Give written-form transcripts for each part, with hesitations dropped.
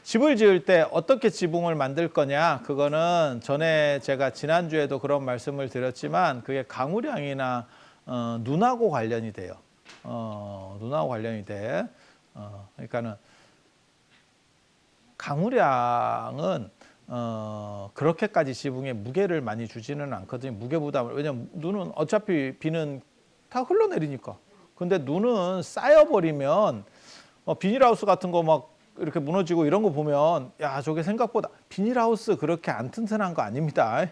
집을 지을 때 어떻게 지붕을 만들 거냐, 그거는 전에 제가 지난주에도 그런 말씀을 드렸지만 그게 강우량이나 눈하고 관련이 돼요. 눈하고 관련이 돼. 그러니까는 강우량은 그렇게까지 지붕에 무게를 많이 주지는 않거든요. 무게 부담을. 왜냐면 눈은 어차피 비는 다 흘러내리니까. 근데 눈은 쌓여버리면 비닐하우스 같은 거 막 이렇게 무너지고 이런 거 보면 야, 저게 생각보다 비닐하우스 그렇게 안 튼튼한 거 아닙니다.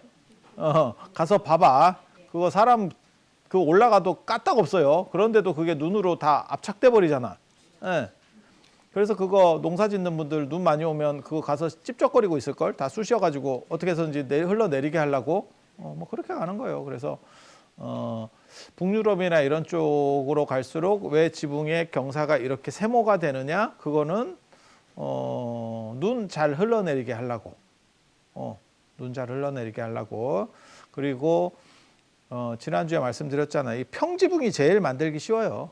가서 봐봐. 그거 사람 그 올라가도 까딱 없어요. 그런데도 그게 눈으로 다 압착돼 버리잖아. 예. 그래서 그거 농사 짓는 분들 눈 많이 오면 그거 가서 찝쩍거리고 있을 걸. 다 쑤셔가지고 어떻게 해서든지 흘러내리게 하려고 뭐 그렇게 가는 거예요. 그래서 북유럽이나 이런 쪽으로 갈수록 왜 지붕의 경사가 이렇게 세모가 되느냐? 그거는 눈 잘 흘러내리게 하려고. 눈 잘 흘러내리게 하려고. 그리고 지난주에 말씀드렸잖아요. 이 평지붕이 제일 만들기 쉬워요.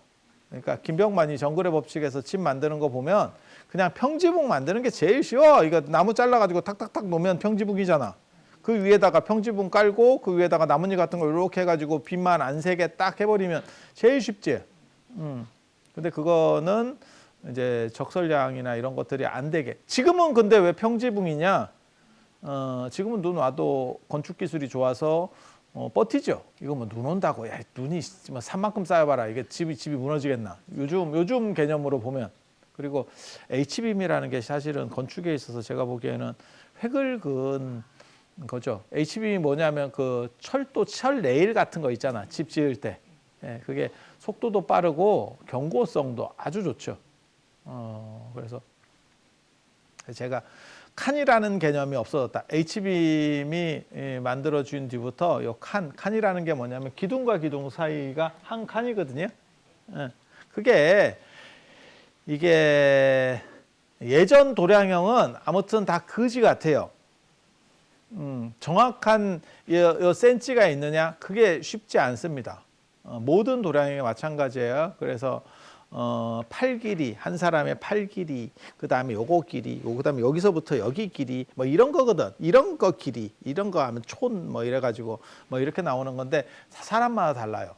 그러니까 김병만이 정글의 법칙에서 집 만드는 거 보면 그냥 평지붕 만드는 게 제일 쉬워. 이거 나무 잘라가지고 탁탁탁 놓으면 평지붕이잖아. 그 위에다가 평지붕 깔고 그 위에다가 나뭇잎 같은 거 이렇게 해가지고 빛만 안 새게 딱 해버리면 제일 쉽지. 근데 그거는 이제 적설량이나 이런 것들이 안 되게. 지금은 근데 왜 평지붕이냐? 지금은 눈 와도 건축 기술이 좋아서 버티죠. 이거 뭐 눈 온다고 야, 눈이 뭐 산만큼 쌓여봐라. 이게 집이 무너지겠나? 요즘 개념으로 보면. 그리고 H빔이라는 게 사실은 건축에 있어서 제가 보기에는 획을 그은 거죠. H빔이 뭐냐면 그 철 레일 같은 거 있잖아. 집 지을 때. 예, 그게 속도도 빠르고 경고성도 아주 좋죠. 그래서 제가 칸이라는 개념이 없어졌다. H빔이 만들어진 뒤부터 요 칸이라는 게 뭐냐면 기둥과 기둥 사이가 한 칸이거든요. 그게 이게 예전 도량형은 아무튼 다 거지 같아요. 정확한 요 센치가 있느냐? 그게 쉽지 않습니다. 모든 도량형이 마찬가지예요. 그래서 팔 길이, 한 사람의 팔 길이, 그 다음에 요거 길이, 그 다음에 여기서부터 여기 길이, 뭐 이런 거거든. 이런 거 길이, 이런 거 하면 촌, 뭐 이래가지고, 뭐 이렇게 나오는 건데, 사람마다 달라요.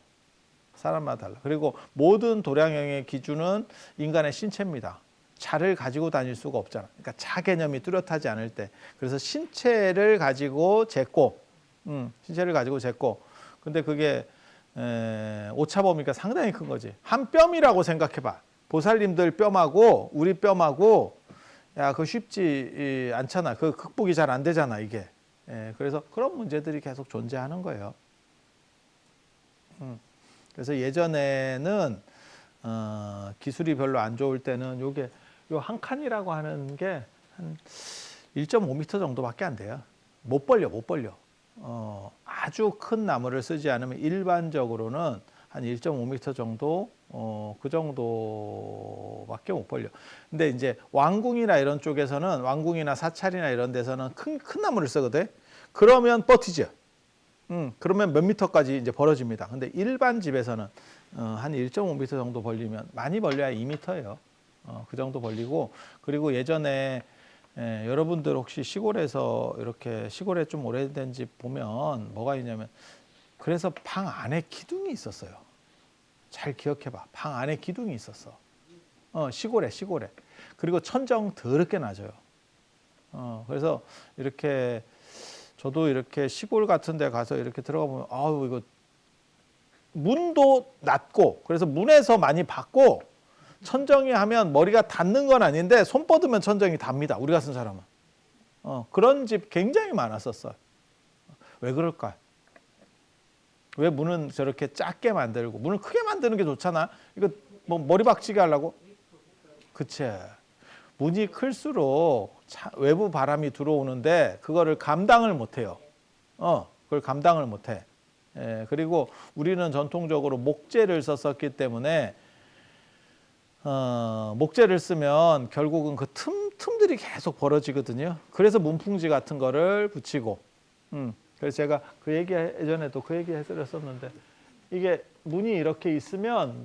사람마다 달라. 그리고 모든 도량형의 기준은 인간의 신체입니다. 자를 가지고 다닐 수가 없잖아. 그러니까 자 개념이 뚜렷하지 않을 때. 그래서 신체를 가지고 쟀고, 신체를 가지고 쟀고, 근데 그게 오차 범위가 상당히 큰 거지. 한 뼘이라고 생각해봐. 보살님들 뼘하고 우리 뼘하고 야, 그거 쉽지 않잖아. 그 극복이 잘 안 되잖아, 이게. 그래서 그런 문제들이 계속 존재하는 거예요. 그래서 예전에는 기술이 별로 안 좋을 때는 요게 요 한 칸이라고 하는 게 한 1.5m 정도밖에 안 돼요. 못 벌려. 아주 큰 나무를 쓰지 않으면 일반적으로는 한 1.5m 정도, 그 정도밖에 못 벌려. 근데 이제 왕궁이나 이런 쪽에서는, 왕궁이나 사찰이나 이런 데서는 큰 나무를 쓰거든. 그러면 버티죠. 그러면 몇 미터까지 이제 벌어집니다. 근데 일반 집에서는 한 1.5m 정도 벌리면, 많이 벌려야 2m예요. 그 정도 벌리고, 그리고 예전에 여러분들 혹시 시골에서 이렇게 시골에 좀 오래된 집 보면 뭐가 있냐면, 그래서 방 안에 기둥이 있었어요. 잘 기억해봐. 방 안에 기둥이 있었어. 시골에. 그리고 천정 더럽게 낮아요. 그래서 이렇게 저도 이렇게 시골 같은 데 가서 이렇게 들어가 보면 아우, 이거 문도 낮고, 그래서 문에서 많이 받고, 천정이 하면 머리가 닿는 건 아닌데 손 뻗으면 천정이 닿습니다. 우리 같은 사람은. 그런 집 굉장히 많았었어요. 왜 그럴까? 왜 문은 저렇게 작게 만들고, 문을 크게 만드는 게 좋잖아. 이거 뭐 머리 박치게 하려고? 그치. 문이 클수록 외부 바람이 들어오는데 그거를 감당을 못해요. 그걸 감당을 못해. 그리고 우리는 전통적으로 목재를 썼었기 때문에 목재를 쓰면 결국은 그 틈들이 계속 벌어지거든요. 그래서 문풍지 같은 거를 붙이고, 그래서 제가 그 얘기 예전에도 그 얘기 해드렸었는데, 이게 문이 이렇게 있으면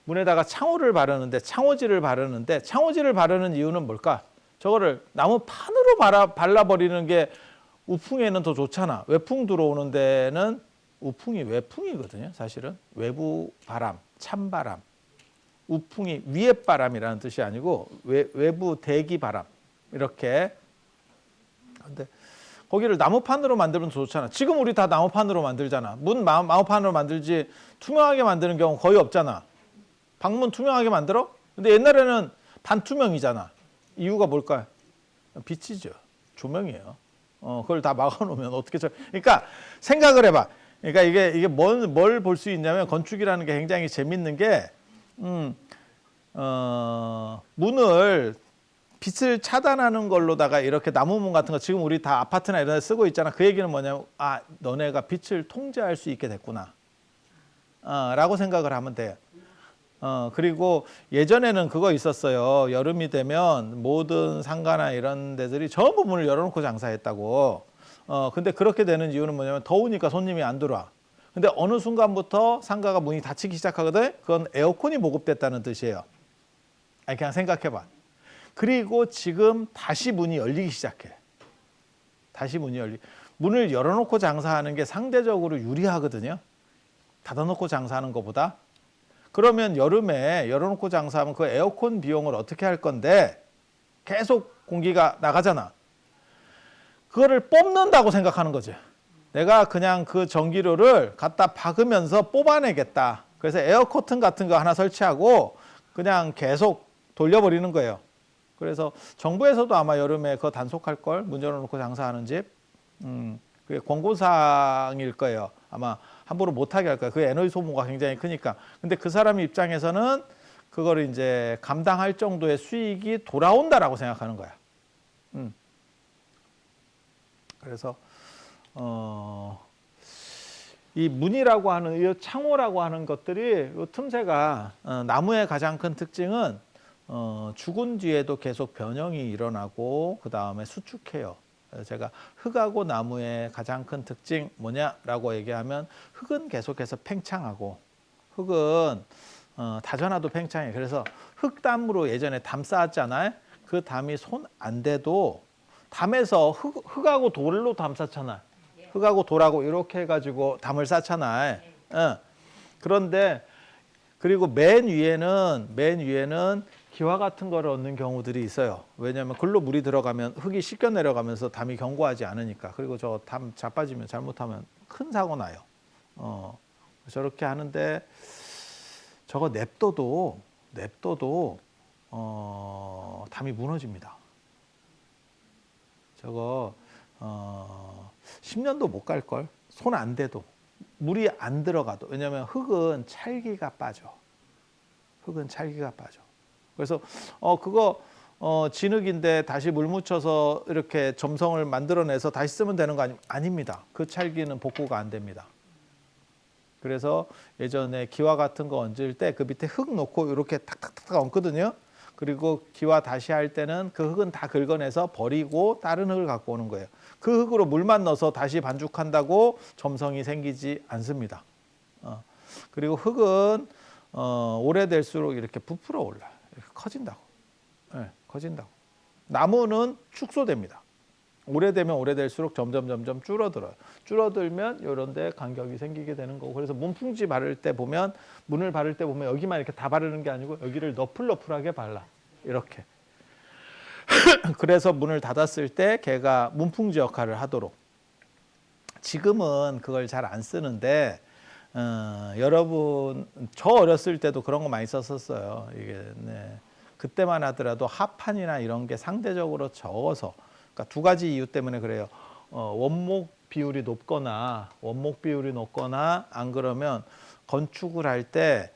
문에다가 창호를 바르는데 창호지를 바르는 이유는 뭘까? 저거를 나무판으로 발라버리는 게 우풍에는 더 좋잖아. 외풍 들어오는 데는 우풍이 외풍이거든요. 사실은 외부 바람, 찬바람. 우풍이 위에 바람이라는 뜻이 아니고 외부 대기 바람 이렇게. 근데 거기를 나무판으로 만들면 좋잖아. 지금 우리 다 나무판으로 만들잖아. 문 나무판으로 만들지 투명하게 만드는 경우 거의 없잖아. 방문 투명하게 만들어? 근데 옛날에는 반투명이잖아. 이유가 뭘까요? 빛이죠. 조명이에요. 그걸 다 막아놓으면 어떻게 그러니까 생각을 해봐. 그러니까 이게 뭘 볼 수 있냐면 건축이라는 게 굉장히 재밌는 게 문을 빛을 차단하는 걸로다가 이렇게 나무문 같은 거 지금 우리 다 아파트나 이런 데 쓰고 있잖아. 그 얘기는 뭐냐면 너네가 빛을 통제할 수 있게 됐구나 라고 생각을 하면 돼요. 그리고 예전에는 그거 있었어요. 여름이 되면 모든 상가나 이런 데들이 전부 문을 열어놓고 장사했다고. 근데 그렇게 되는 이유는 뭐냐면 더우니까 손님이 안 들어와. 근데 어느 순간부터 상가가 문이 닫히기 시작하거든. 그건 에어컨이 보급됐다는 뜻이에요. 아니 그냥 생각해봐. 그리고 지금 다시 문이 열리기 시작해. 다시 문이 문을 열어놓고 장사하는 게 상대적으로 유리하거든요. 닫아놓고 장사하는 것보다. 그러면 여름에 열어놓고 장사하면 그 에어컨 비용을 어떻게 할 건데 계속 공기가 나가잖아. 그거를 뽑는다고 생각하는 거지. 내가 그냥 그 전기료를 갖다 박으면서 뽑아내겠다. 그래서 에어커튼 같은 거 하나 설치하고 그냥 계속 돌려버리는 거예요. 그래서 정부에서도 아마 여름에 그거 단속할 걸, 문 열어놓고 장사하는 집. 그게 권고사항일 거예요. 아마 함부로 못하게 할 거예요. 그 에너지 소모가 굉장히 크니까. 근데 그 사람 입장에서는 그거를 이제 감당할 정도의 수익이 돌아온다라고 생각하는 거야. 그래서 이 문이라고 하는, 이 창호라고 하는 것들이, 이 틈새가 나무의 가장 큰 특징은 죽은 뒤에도 계속 변형이 일어나고 그 다음에 수축해요. 제가 흙하고 나무의 가장 큰 특징 뭐냐라고 얘기하면 흙은 계속해서 팽창하고 흙은 다져놔도 팽창해. 그래서 흙담으로 예전에 담 쌓았잖아요. 그 담이 손 안 대도 담에서 흙하고 돌로 담 쌓잖아. 흙하고 돌하고 이렇게 해가지고 담을 쌓잖아. 그런데 그리고 맨 위에는 기와 같은 거를 얻는 경우들이 있어요. 왜냐하면 글로 물이 들어가면 흙이 씻겨 내려가면서 담이 견고하지 않으니까. 그리고 저 담 자빠지면 잘못하면 큰 사고 나요. 저렇게 하는데 저거 냅둬도 담이 무너집니다. 저거 10년도 못 갈걸. 손 안 대도. 물이 안 들어가도. 왜냐하면 흙은 찰기가 빠져. 그래서 그거 진흙인데 다시 물 묻혀서 이렇게 점성을 만들어내서 다시 쓰면 되는 거 아닙니다. 그 찰기는 복구가 안 됩니다. 그래서 예전에 기와 같은 거 얹을 때 그 밑에 흙 놓고 이렇게 탁탁탁 얹거든요. 그리고 기와 다시 할 때는 그 흙은 다 긁어내서 버리고 다른 흙을 갖고 오는 거예요. 그 흙으로 물만 넣어서 다시 반죽한다고 점성이 생기지 않습니다. 그리고 흙은 오래될수록 이렇게 부풀어 올라요. 이렇게 커진다고. 네, 커진다고. 나무는 축소됩니다. 오래되면 오래될수록 점점 줄어들어요. 줄어들면 이런 데 간격이 생기게 되는 거고. 그래서 문풍지 바를 때 보면, 문을 바를 때 보면 여기만 이렇게 다 바르는 게 아니고 여기를 너플너플하게 발라. 이렇게. 그래서 문을 닫았을 때 걔가 문풍지 역할을 하도록. 지금은 그걸 잘 안 쓰는데 여러분 저 어렸을 때도 그런 거 많이 썼었어요. 이게 그때만 하더라도 합판이나 이런 게 상대적으로 적어서, 그러니까 두 가지 이유 때문에 그래요. 원목 비율이 높거나 안 그러면 건축을 할 때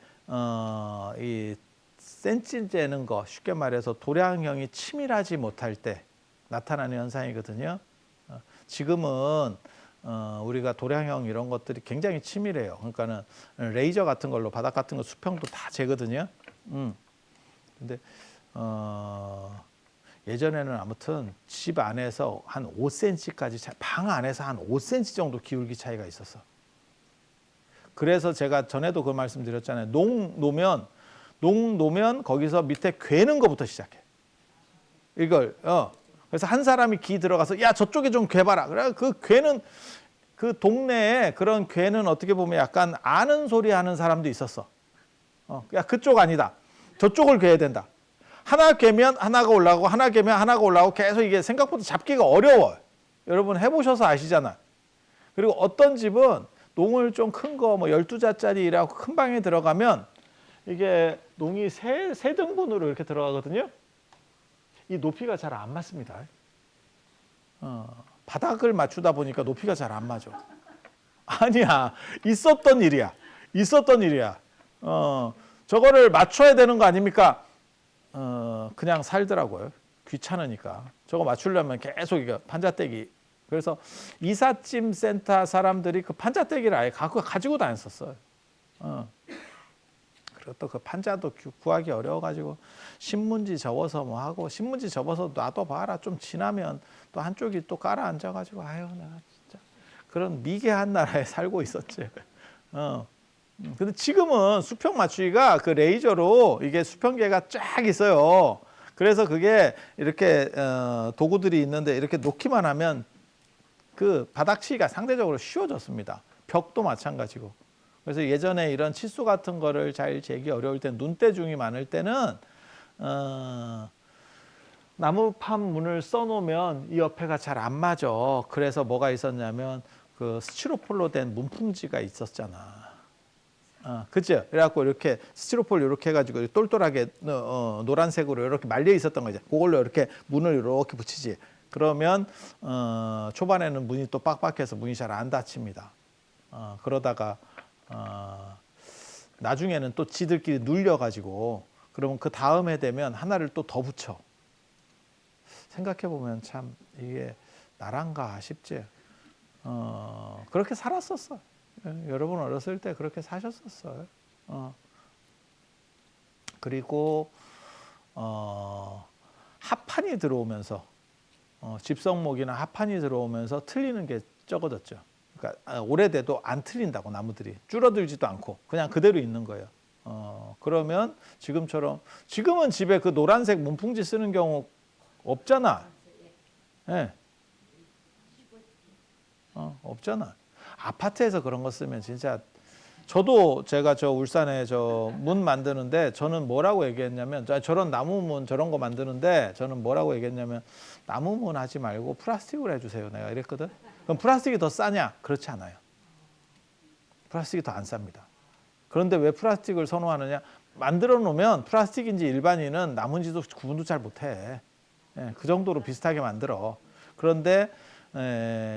이 센치 재는 거, 쉽게 말해서 도량형이 치밀하지 못할 때 나타나는 현상이거든요. 지금은 우리가 도량형 이런 것들이 굉장히 치밀해요. 그러니까는 레이저 같은 걸로 바닥 같은 거 수평도 다 재거든요. 근데 예전에는 아무튼 집 안에서 한 5cm까지, 방 안에서 한 5cm 정도 기울기 차이가 있었어. 그래서 제가 전에도 그 말씀 드렸잖아요. 놓으면 농 놓으면 거기서 밑에 괴는 거부터 시작해. 이걸 그래서 한 사람이 기 들어가서 야 저쪽에 좀 괴봐라. 그래 그 괴는 그 동네에 그런 괴는 어떻게 보면 약간 아는 소리 하는 사람도 있었어. 야 그쪽 아니다. 저쪽을 괴야 된다. 하나 괴면 하나가 올라가고 하나 괴면 하나가 올라가고 계속 이게 생각보다 잡기가 어려워. 여러분 해보셔서 아시잖아. 그리고 어떤 집은 농을 좀 큰 거 뭐 12자짜리라고 큰 방에 들어가면 이게 농이 세 등분으로 이렇게 들어가거든요. 이 높이가 잘 안 맞습니다. 바닥을 맞추다 보니까 높이가 잘 안 맞아. 아니야. 있었던 일이야. 저거를 맞춰야 되는 거 아닙니까? 그냥 살더라고요. 귀찮으니까. 저거 맞추려면 계속 이거 판자떼기. 그래서 이삿짐 센터 사람들이 그 판자떼기를 아예 가지고 다녔었어요. 그리고 또 그 판자도 구하기 어려워가지고 신문지 접어서 뭐 하고 신문지 접어서 놔둬봐라. 좀 지나면 또 한쪽이 또 깔아앉아가지고 아유 내가 진짜 그런 미개한 나라에 살고 있었지. 근데 지금은 수평 맞추기가 그 레이저로 이게 수평계가 쫙 있어요. 그래서 그게 이렇게 도구들이 있는데 이렇게 놓기만 하면 그 바닥치기가 상대적으로 쉬워졌습니다. 벽도 마찬가지고. 그래서 예전에 이런 치수 같은 거를 잘 재기 어려울 때 눈대중이 많을 때는 나무판 문을 써놓으면 이 옆에가 잘 안 맞아. 그래서 뭐가 있었냐면 그 스티로폴로 된 문풍지가 있었잖아. 그죠? 그래갖고 이렇게 스티로폴 이렇게 해가지고 똘똘하게 노란색으로 이렇게 말려 있었던 거죠. 그걸로 이렇게 문을 이렇게 붙이지. 그러면 초반에는 문이 또 빡빡해서 문이 잘 안 닫힙니다. 그러다가 나중에는 또 지들끼리 눌려가지고 그러면 그 다음에 되면 하나를 또 더 붙여. 생각해보면 참 이게 나란가 싶지. 그렇게 살았었어. 여러분 어렸을 때 그렇게 사셨었어요. 그리고 합판이 들어오면서 집성목이나 합판이 들어오면서 틀리는 게 적어졌죠. 그러니까 오래돼도 안 틀린다고 나무들이 줄어들지도 않고 그냥 그대로 있는 거예요. 그러면 지금은 집에 그 노란색 문풍지 쓰는 경우 없잖아. 네. 없잖아. 아파트에서 그런 거 쓰면 진짜 저도 제가 저 울산에 저 문 만드는데 저는 뭐라고 얘기했냐면 저런 나무문 저런 거 만드는데 저는 뭐라고 얘기했냐면 나무문 하지 말고 플라스틱으로 해주세요. 내가 이랬거든. 그럼 플라스틱이 더 싸냐? 그렇지 않아요. 플라스틱이 더 안 쌉니다. 그런데 왜 플라스틱을 선호하느냐? 만들어 놓으면 플라스틱인지 일반인은 나무인지도 구분도 잘 못해. 그 정도로 비슷하게 만들어. 그런데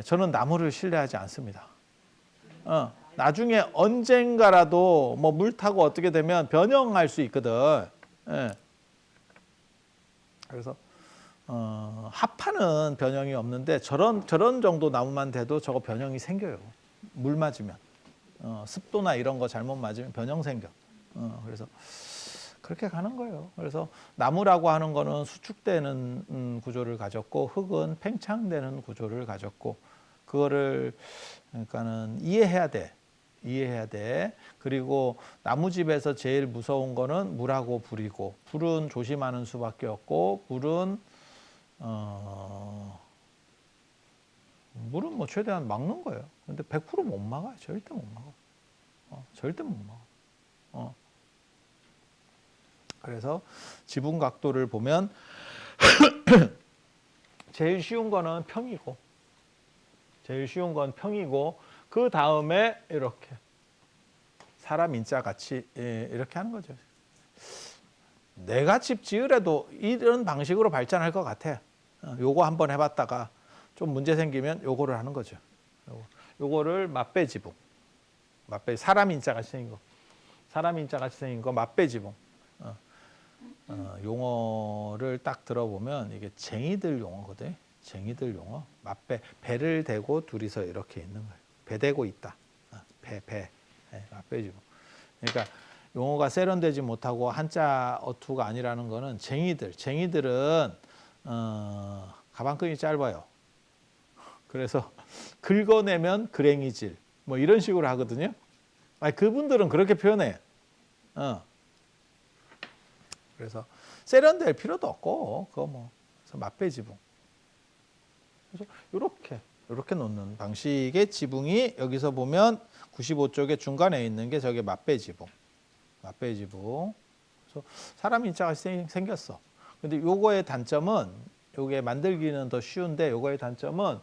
저는 나무를 신뢰하지 않습니다. 나중에 언젠가라도 뭐 물 타고 어떻게 되면 변형할 수 있거든. 그래서 합판은 변형이 없는데 저런 정도 나무만 돼도 저거 변형이 생겨요. 물 맞으면 습도나 이런 거 잘못 맞으면 변형 생겨. 그래서 그렇게 가는 거예요. 그래서 나무라고 하는 거는 수축되는 구조를 가졌고 흙은 팽창되는 구조를 가졌고 그거를 그러니까는 이해해야 돼. 그리고 나무집에서 제일 무서운 거는 물하고 불이고 불은 조심하는 수밖에 없고 물은 물은 뭐 최대한 막는 거예요. 근데 100% 못 막아요. 절대 못 막아. 절대 못 막아. 그래서 지붕 각도를 보면 제일 쉬운 거는 평이고 그 다음에 이렇게 사람 인자 같이 이렇게 하는 거죠. 내가 집 지으래도 이런 방식으로 발전할 것 같아. 요거 한번 해봤다가 좀 문제 생기면 요거를 하는 거죠. 요거를 맞배 지붕. 사람 인자 같이 생긴 거 맞배 지붕. 용어를 딱 들어보면 이게 쟁이들 용어거든. 쟁이들 용어. 배를 대고 둘이서 이렇게 있는 거예요. 배 대고 있다. 맞배 지붕. 그러니까 용어가 세련되지 못하고 한자 어투가 아니라는 거는 쟁이들은 가방끈이 짧아요. 그래서 긁어내면 그랭이질 뭐 이런 식으로 하거든요. 그분들은 그렇게 표현해. 그래서 세련될 필요도 없고 그거 뭐 그래서 맞배 지붕. 그래서 이렇게 놓는 방식의 지붕이 여기서 보면 95쪽에 중간에 있는 게 저게 맞배 지붕. 맞배 지붕. 그래서 사람 인자가 생겼어. 근데 요거의 단점은 요게 만들기는 더 쉬운데 요거의 단점은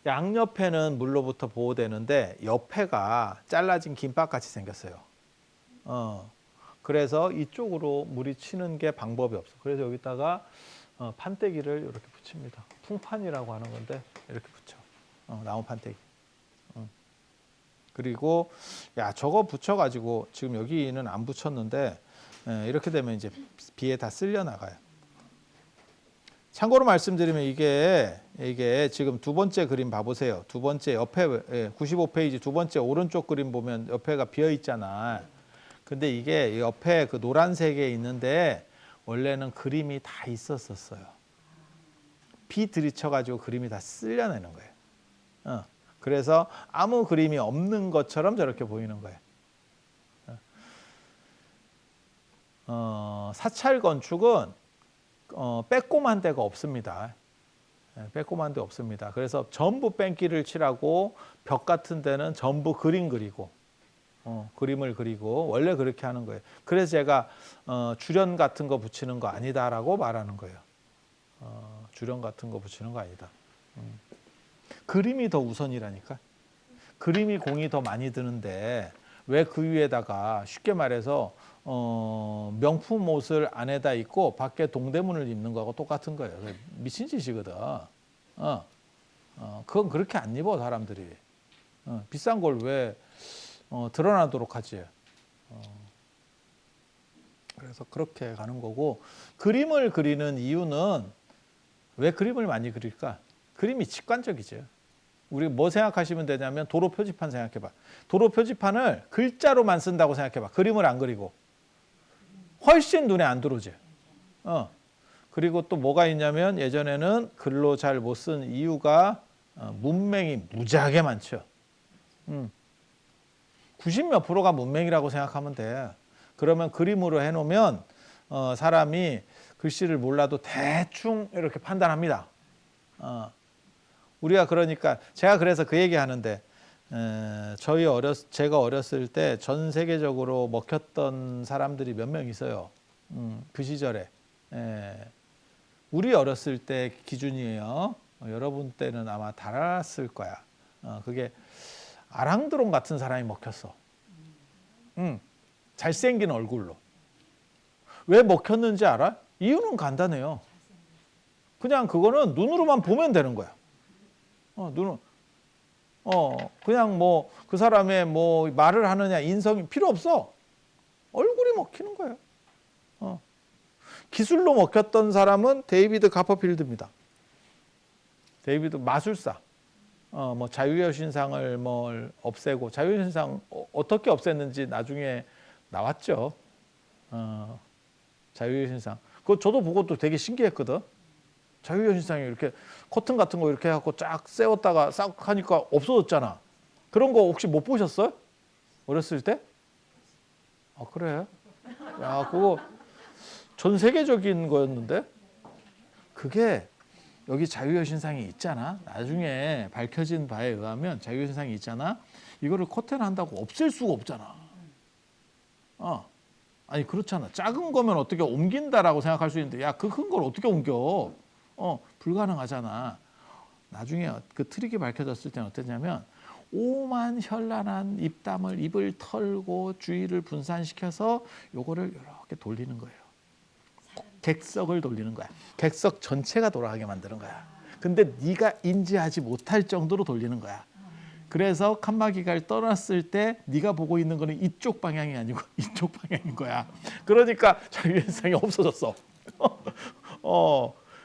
양옆에는 물로부터 보호되는데 옆에가 잘라진 김밥 같이 생겼어요. 그래서 이쪽으로 물이 치는 게 방법이 없어. 그래서 여기다가 판때기를 이렇게 붙입니다. 풍판이라고 하는 건데 이렇게 붙여. 나무 판때기. 그리고 야 저거 붙여가지고 지금 여기는 안 붙였는데 이렇게 되면 이제 비에 다 쓸려 나가요. 참고로 말씀드리면 이게 지금 두 번째 그림 봐보세요. 두 번째 옆에 95페이지 두 번째 오른쪽 그림 보면 옆에가 비어 있잖아. 근데 이게 옆에 그 노란색에 있는데 원래는 그림이 다 있었어요. 비 들이쳐가지고 그림이 다 쓸려내는 거예요. 그래서 아무 그림이 없는 것처럼 저렇게 보이는 거예요. 사찰 건축은 빼꼼한 데가 없습니다. 빼꼼한 데 없습니다. 그래서 전부 뺑기를 칠하고 벽 같은 데는 전부 그림 그리고 그림을 그리고 원래 그렇게 하는 거예요. 그래서 제가 주련 같은 거 붙이는 거 아니다라고 말하는 거예요. 주련 같은 거 붙이는 거 아니다. 그림이 더 우선이라니까. 그림이 공이 더 많이 드는데 왜 그 위에다가 쉽게 말해서 명품 옷을 안에다 입고 밖에 동대문을 입는 거하고 똑같은 거예요. 미친 짓이거든. 그건 그렇게 안 입어 사람들이. 비싼 걸 왜 드러나도록 하지. 그래서 그렇게 가는 거고 그림을 그리는 이유는 왜 그림을 많이 그릴까? 그림이 직관적이죠. 우리 뭐 생각하시면 되냐면 도로 표지판 생각해봐. 도로 표지판을 글자로만 쓴다고 생각해봐. 그림을 안 그리고. 훨씬 눈에 안 들어오지. 그리고 또 뭐가 있냐면 예전에는 글로 잘 못 쓴 이유가 문맹이 무지하게 많죠. 90몇 프로가 문맹이라고 생각하면 돼. 그러면 그림으로 해놓으면 사람이 글씨를 몰라도 대충 이렇게 판단합니다. 우리가 그러니까 제가 그래서 그 얘기 하는데 제가 어렸을 때 전 세계적으로 먹혔던 사람들이 몇 명 있어요. 그 시절에. 우리 어렸을 때 기준이에요. 여러분 때는 아마 달았을 거야. 그게 아랑드롱 같은 사람이 먹혔어. 잘생긴 얼굴로. 왜 먹혔는지 알아? 이유는 간단해요. 그냥 그거는 눈으로만 보면 되는 거야. 그냥 뭐 그 사람의 뭐 말을 하느냐 인성이 필요 없어. 얼굴이 먹히는 거예요. 기술로 먹혔던 사람은 데이비드 카퍼필드입니다. 데이비드 마술사. 뭐 자유의 신상을 뭐 없애고 자유의 신상 어떻게 없앴는지 나중에 나왔죠. 자유의 신상. 그거 저도 보고 또 되게 신기했거든. 자유의 신상이 이렇게 커튼 같은 거 이렇게 해갖고 쫙 세웠다가 싹 하니까 없어졌잖아. 그런 거 혹시 못 보셨어요? 어렸을 때? 그래? 야, 그거 전 세계적인 거였는데? 그게 여기 자유의 신상이 있잖아. 나중에 밝혀진 바에 의하면 자유의 신상이 있잖아. 이거를 커튼 한다고 없앨 수가 없잖아. 아니 그렇잖아. 작은 거면 어떻게 옮긴다라고 생각할 수 있는데 야, 그 큰 걸 어떻게 옮겨? 불가능하잖아. 나중에 그 트릭이 밝혀졌을 때는 어땠냐면 오만 현란한 입을 털고 주위를 분산시켜서 요거를 이렇게 돌리는 거예요. 객석을 돌리는 거야. 객석 전체가 돌아가게 만드는 거야. 근데 네가 인지하지 못할 정도로 돌리는 거야. 그래서 칸막이가 떠났을 때 네가 보고 있는 거는 이쪽 방향이 아니고 이쪽 방향인 거야. 그러니까 자유현상이 없어졌어.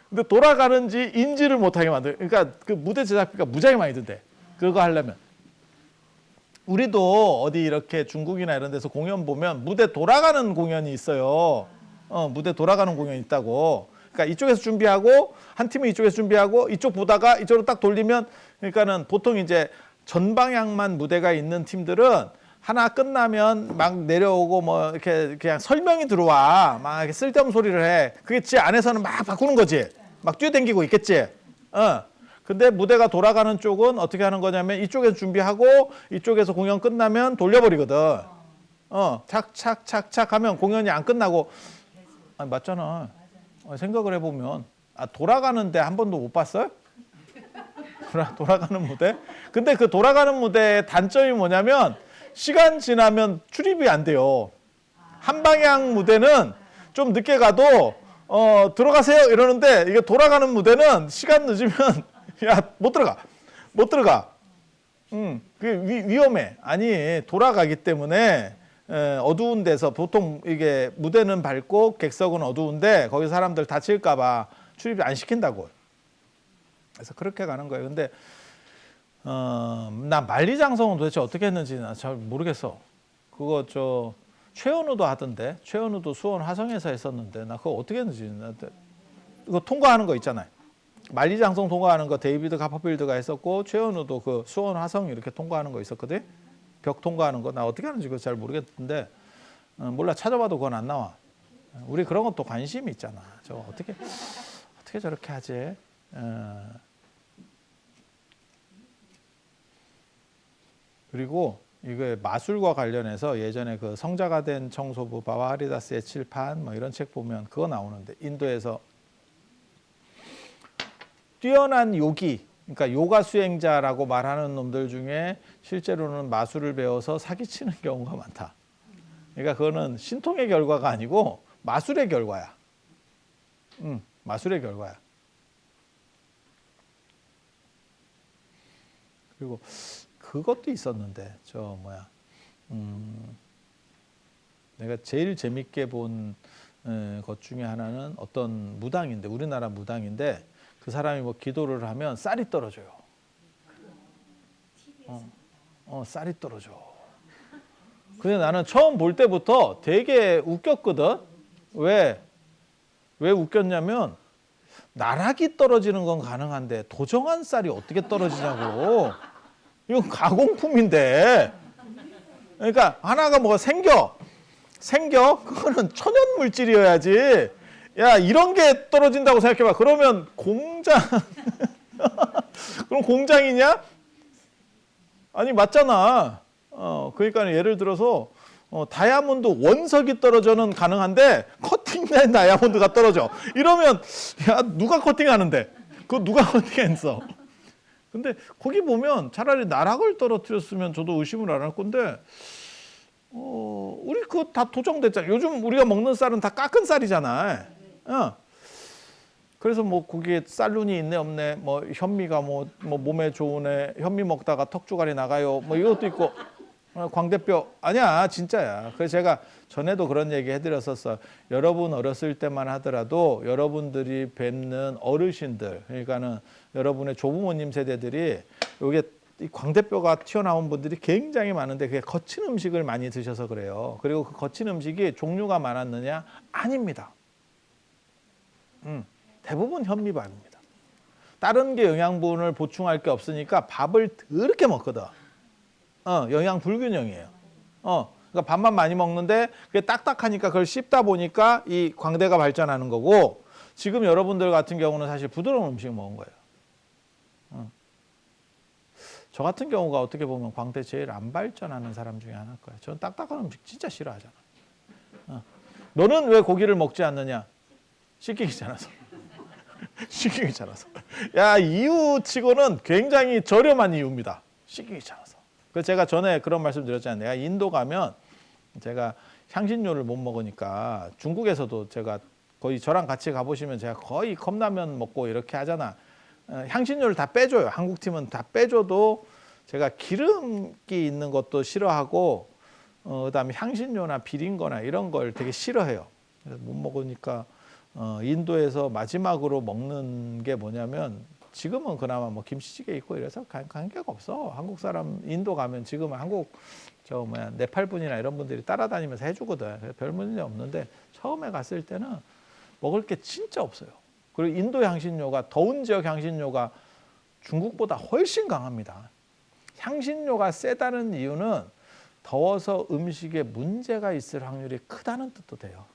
근데 돌아가는지 인지를 못하게 만들. 그러니까 그 무대 제작비가 무지하게 많이 든대. 그거 하려면. 우리도 어디 이렇게 중국이나 이런 데서 공연 보면 무대 돌아가는 공연이 있어요. 무대 돌아가는 공연이 있다고. 그러니까 이쪽에서 준비하고 한 팀은 이쪽에서 준비하고 이쪽 보다가 이쪽으로 딱 돌리면 그러니까는 보통 이제 전방향만 무대가 있는 팀들은 하나 끝나면 막 내려오고 뭐 이렇게 그냥 설명이 들어와. 막 이렇게 쓸데없는 소리를 해. 그게 지 안에서는 막 바꾸는 거지. 막 뛰어다니고 있겠지. 근데 무대가 돌아가는 쪽은 어떻게 하는 거냐면 이쪽에서 준비하고 이쪽에서 공연 끝나면 돌려버리거든. 착착착착 하면 공연이 안 끝나고. 아니, 맞잖아. 생각을 해보면. 돌아가는데 한 번도 못 봤어요? 돌아가는 무대? 근데 그 돌아가는 무대의 단점이 뭐냐면 시간 지나면 출입이 안 돼요. 한 방향 무대는 좀 늦게 가도 들어가세요 이러는데 이게 돌아가는 무대는 시간 늦으면 야, 못 들어가. 그게 위험해. 아니, 돌아가기 때문에 어두운 데서 보통 이게 무대는 밝고 객석은 어두운데 거기 사람들 다칠까 봐 출입 안 시킨다고. 그래서 그렇게 가는 거예요. 근데 나 만리장성은 도대체 어떻게 했는지 나 잘 모르겠어. 그거 최현우도 하던데. 최현우도 수원 화성에서 했었는데 나 그거 어떻게 했는지. 그거 통과하는 거 있잖아요. 만리장성 통과하는 거 데이비드 카퍼필드가 했었고 최현우도 그 수원 화성 이렇게 통과하는 거 있었거든. 벽 통과하는 거 나 어떻게 하는지 그거 잘 모르겠는데 몰라. 찾아봐도 그건 안 나와. 우리 그런 것도 관심이 있잖아. 저 어떻게 저렇게 하지? 그리고 이거 마술과 관련해서 예전에 그 성자가 된 청소부 바와하리다스의 칠판 뭐 이런 책 보면 그거 나오는데 인도에서 뛰어난 요기, 그러니까 요가 수행자라고 말하는 놈들 중에 실제로는 마술을 배워서 사기치는 경우가 많다. 그러니까 그거는 신통의 결과가 아니고 마술의 결과야. 마술의 결과야. 그리고 그것도 있었는데 내가 제일 재밌게 본 것 중에 하나는 어떤 무당인데 우리나라 무당인데 그 사람이 뭐 기도를 하면 쌀이 떨어져요. 쌀이 떨어져. 근데 나는 처음 볼 때부터 되게 웃겼거든. 왜 웃겼냐면 나락이 떨어지는 건 가능한데 도정한 쌀이 어떻게 떨어지냐고. 이건 가공품인데. 그러니까 하나가 뭐가 생겨. 그거는 천연 물질이어야지. 야, 이런 게 떨어진다고 생각해봐. 그러면 공장. 그럼 공장이냐? 아니, 맞잖아. 그러니까 예를 들어서 다이아몬드 원석이 떨어져는 가능한데 커팅된 다이아몬드가 떨어져. 이러면 야, 누가 커팅하는데? 그거 누가 커팅했어? 근데 거기 보면 차라리 나락을 떨어뜨렸으면 저도 의심을 안 할 건데 우리 그거 다 도정됐잖아. 요즘 우리가 먹는 쌀은 다 깎은 쌀이잖아. 그래서 뭐 거기에 쌀룬이 있네 없네, 뭐 현미가 뭐 몸에 좋으네, 현미 먹다가 턱주갈이 나가요, 뭐 이것도 있고 광대뼈 아니야, 진짜야. 그래서 제가 전에도 그런 얘기 해드렸었어. 여러분 어렸을 때만 하더라도 여러분들이 뵙는 어르신들, 그러니까는 여러분의 조부모님 세대들이 여기에 이 광대뼈가 튀어나온 분들이 굉장히 많은데 그게 거친 음식을 많이 드셔서 그래요. 그리고 그 거친 음식이 종류가 많았느냐? 아닙니다. 대부분 현미밥입니다. 다른 게 영양분을 보충할 게 없으니까 밥을 더럽게 먹거든. 영양 불균형이에요. 그러니까 밥만 많이 먹는데 그게 딱딱하니까 그걸 씹다 보니까 이 광대가 발전하는 거고, 지금 여러분들 같은 경우는 사실 부드러운 음식 먹은 거예요. 저 같은 경우가 어떻게 보면 광대 제일 안 발전하는 사람 중에 하나일 거예요. 저는 딱딱한 음식 진짜 싫어하잖아. 너는 왜 고기를 먹지 않느냐? 씻기 귀찮아서. 씻기 귀찮아서. 야, 이유 치고는 굉장히 저렴한 이유입니다. 씻기 귀찮아서. 그래서 제가 전에 그런 말씀 드렸잖아요. 내가 인도 가면 제가 향신료를 못 먹으니까, 중국에서도 제가 거의 저랑 같이 가보시면 제가 거의 컵라면 먹고 이렇게 하잖아. 향신료를 다 빼줘요. 한국 팀은 다 빼줘도 제가 기름기 있는 것도 싫어하고 그다음에 향신료나 비린 거나 이런 걸 되게 싫어해요. 그래서 못 먹으니까 인도에서 마지막으로 먹는 게 뭐냐면, 지금은 그나마 뭐 김치찌개 있고 이래서 관계가 없어. 한국 사람 인도 가면 지금은 한국 네팔 분이나 이런 분들이 따라다니면서 해주거든. 별 문제 없는데 처음에 갔을 때는 먹을 게 진짜 없어요. 그리고 인도 향신료가, 더운 지역 향신료가 중국보다 훨씬 강합니다. 향신료가 세다는 이유는 더워서 음식에 문제가 있을 확률이 크다는 뜻도 돼요.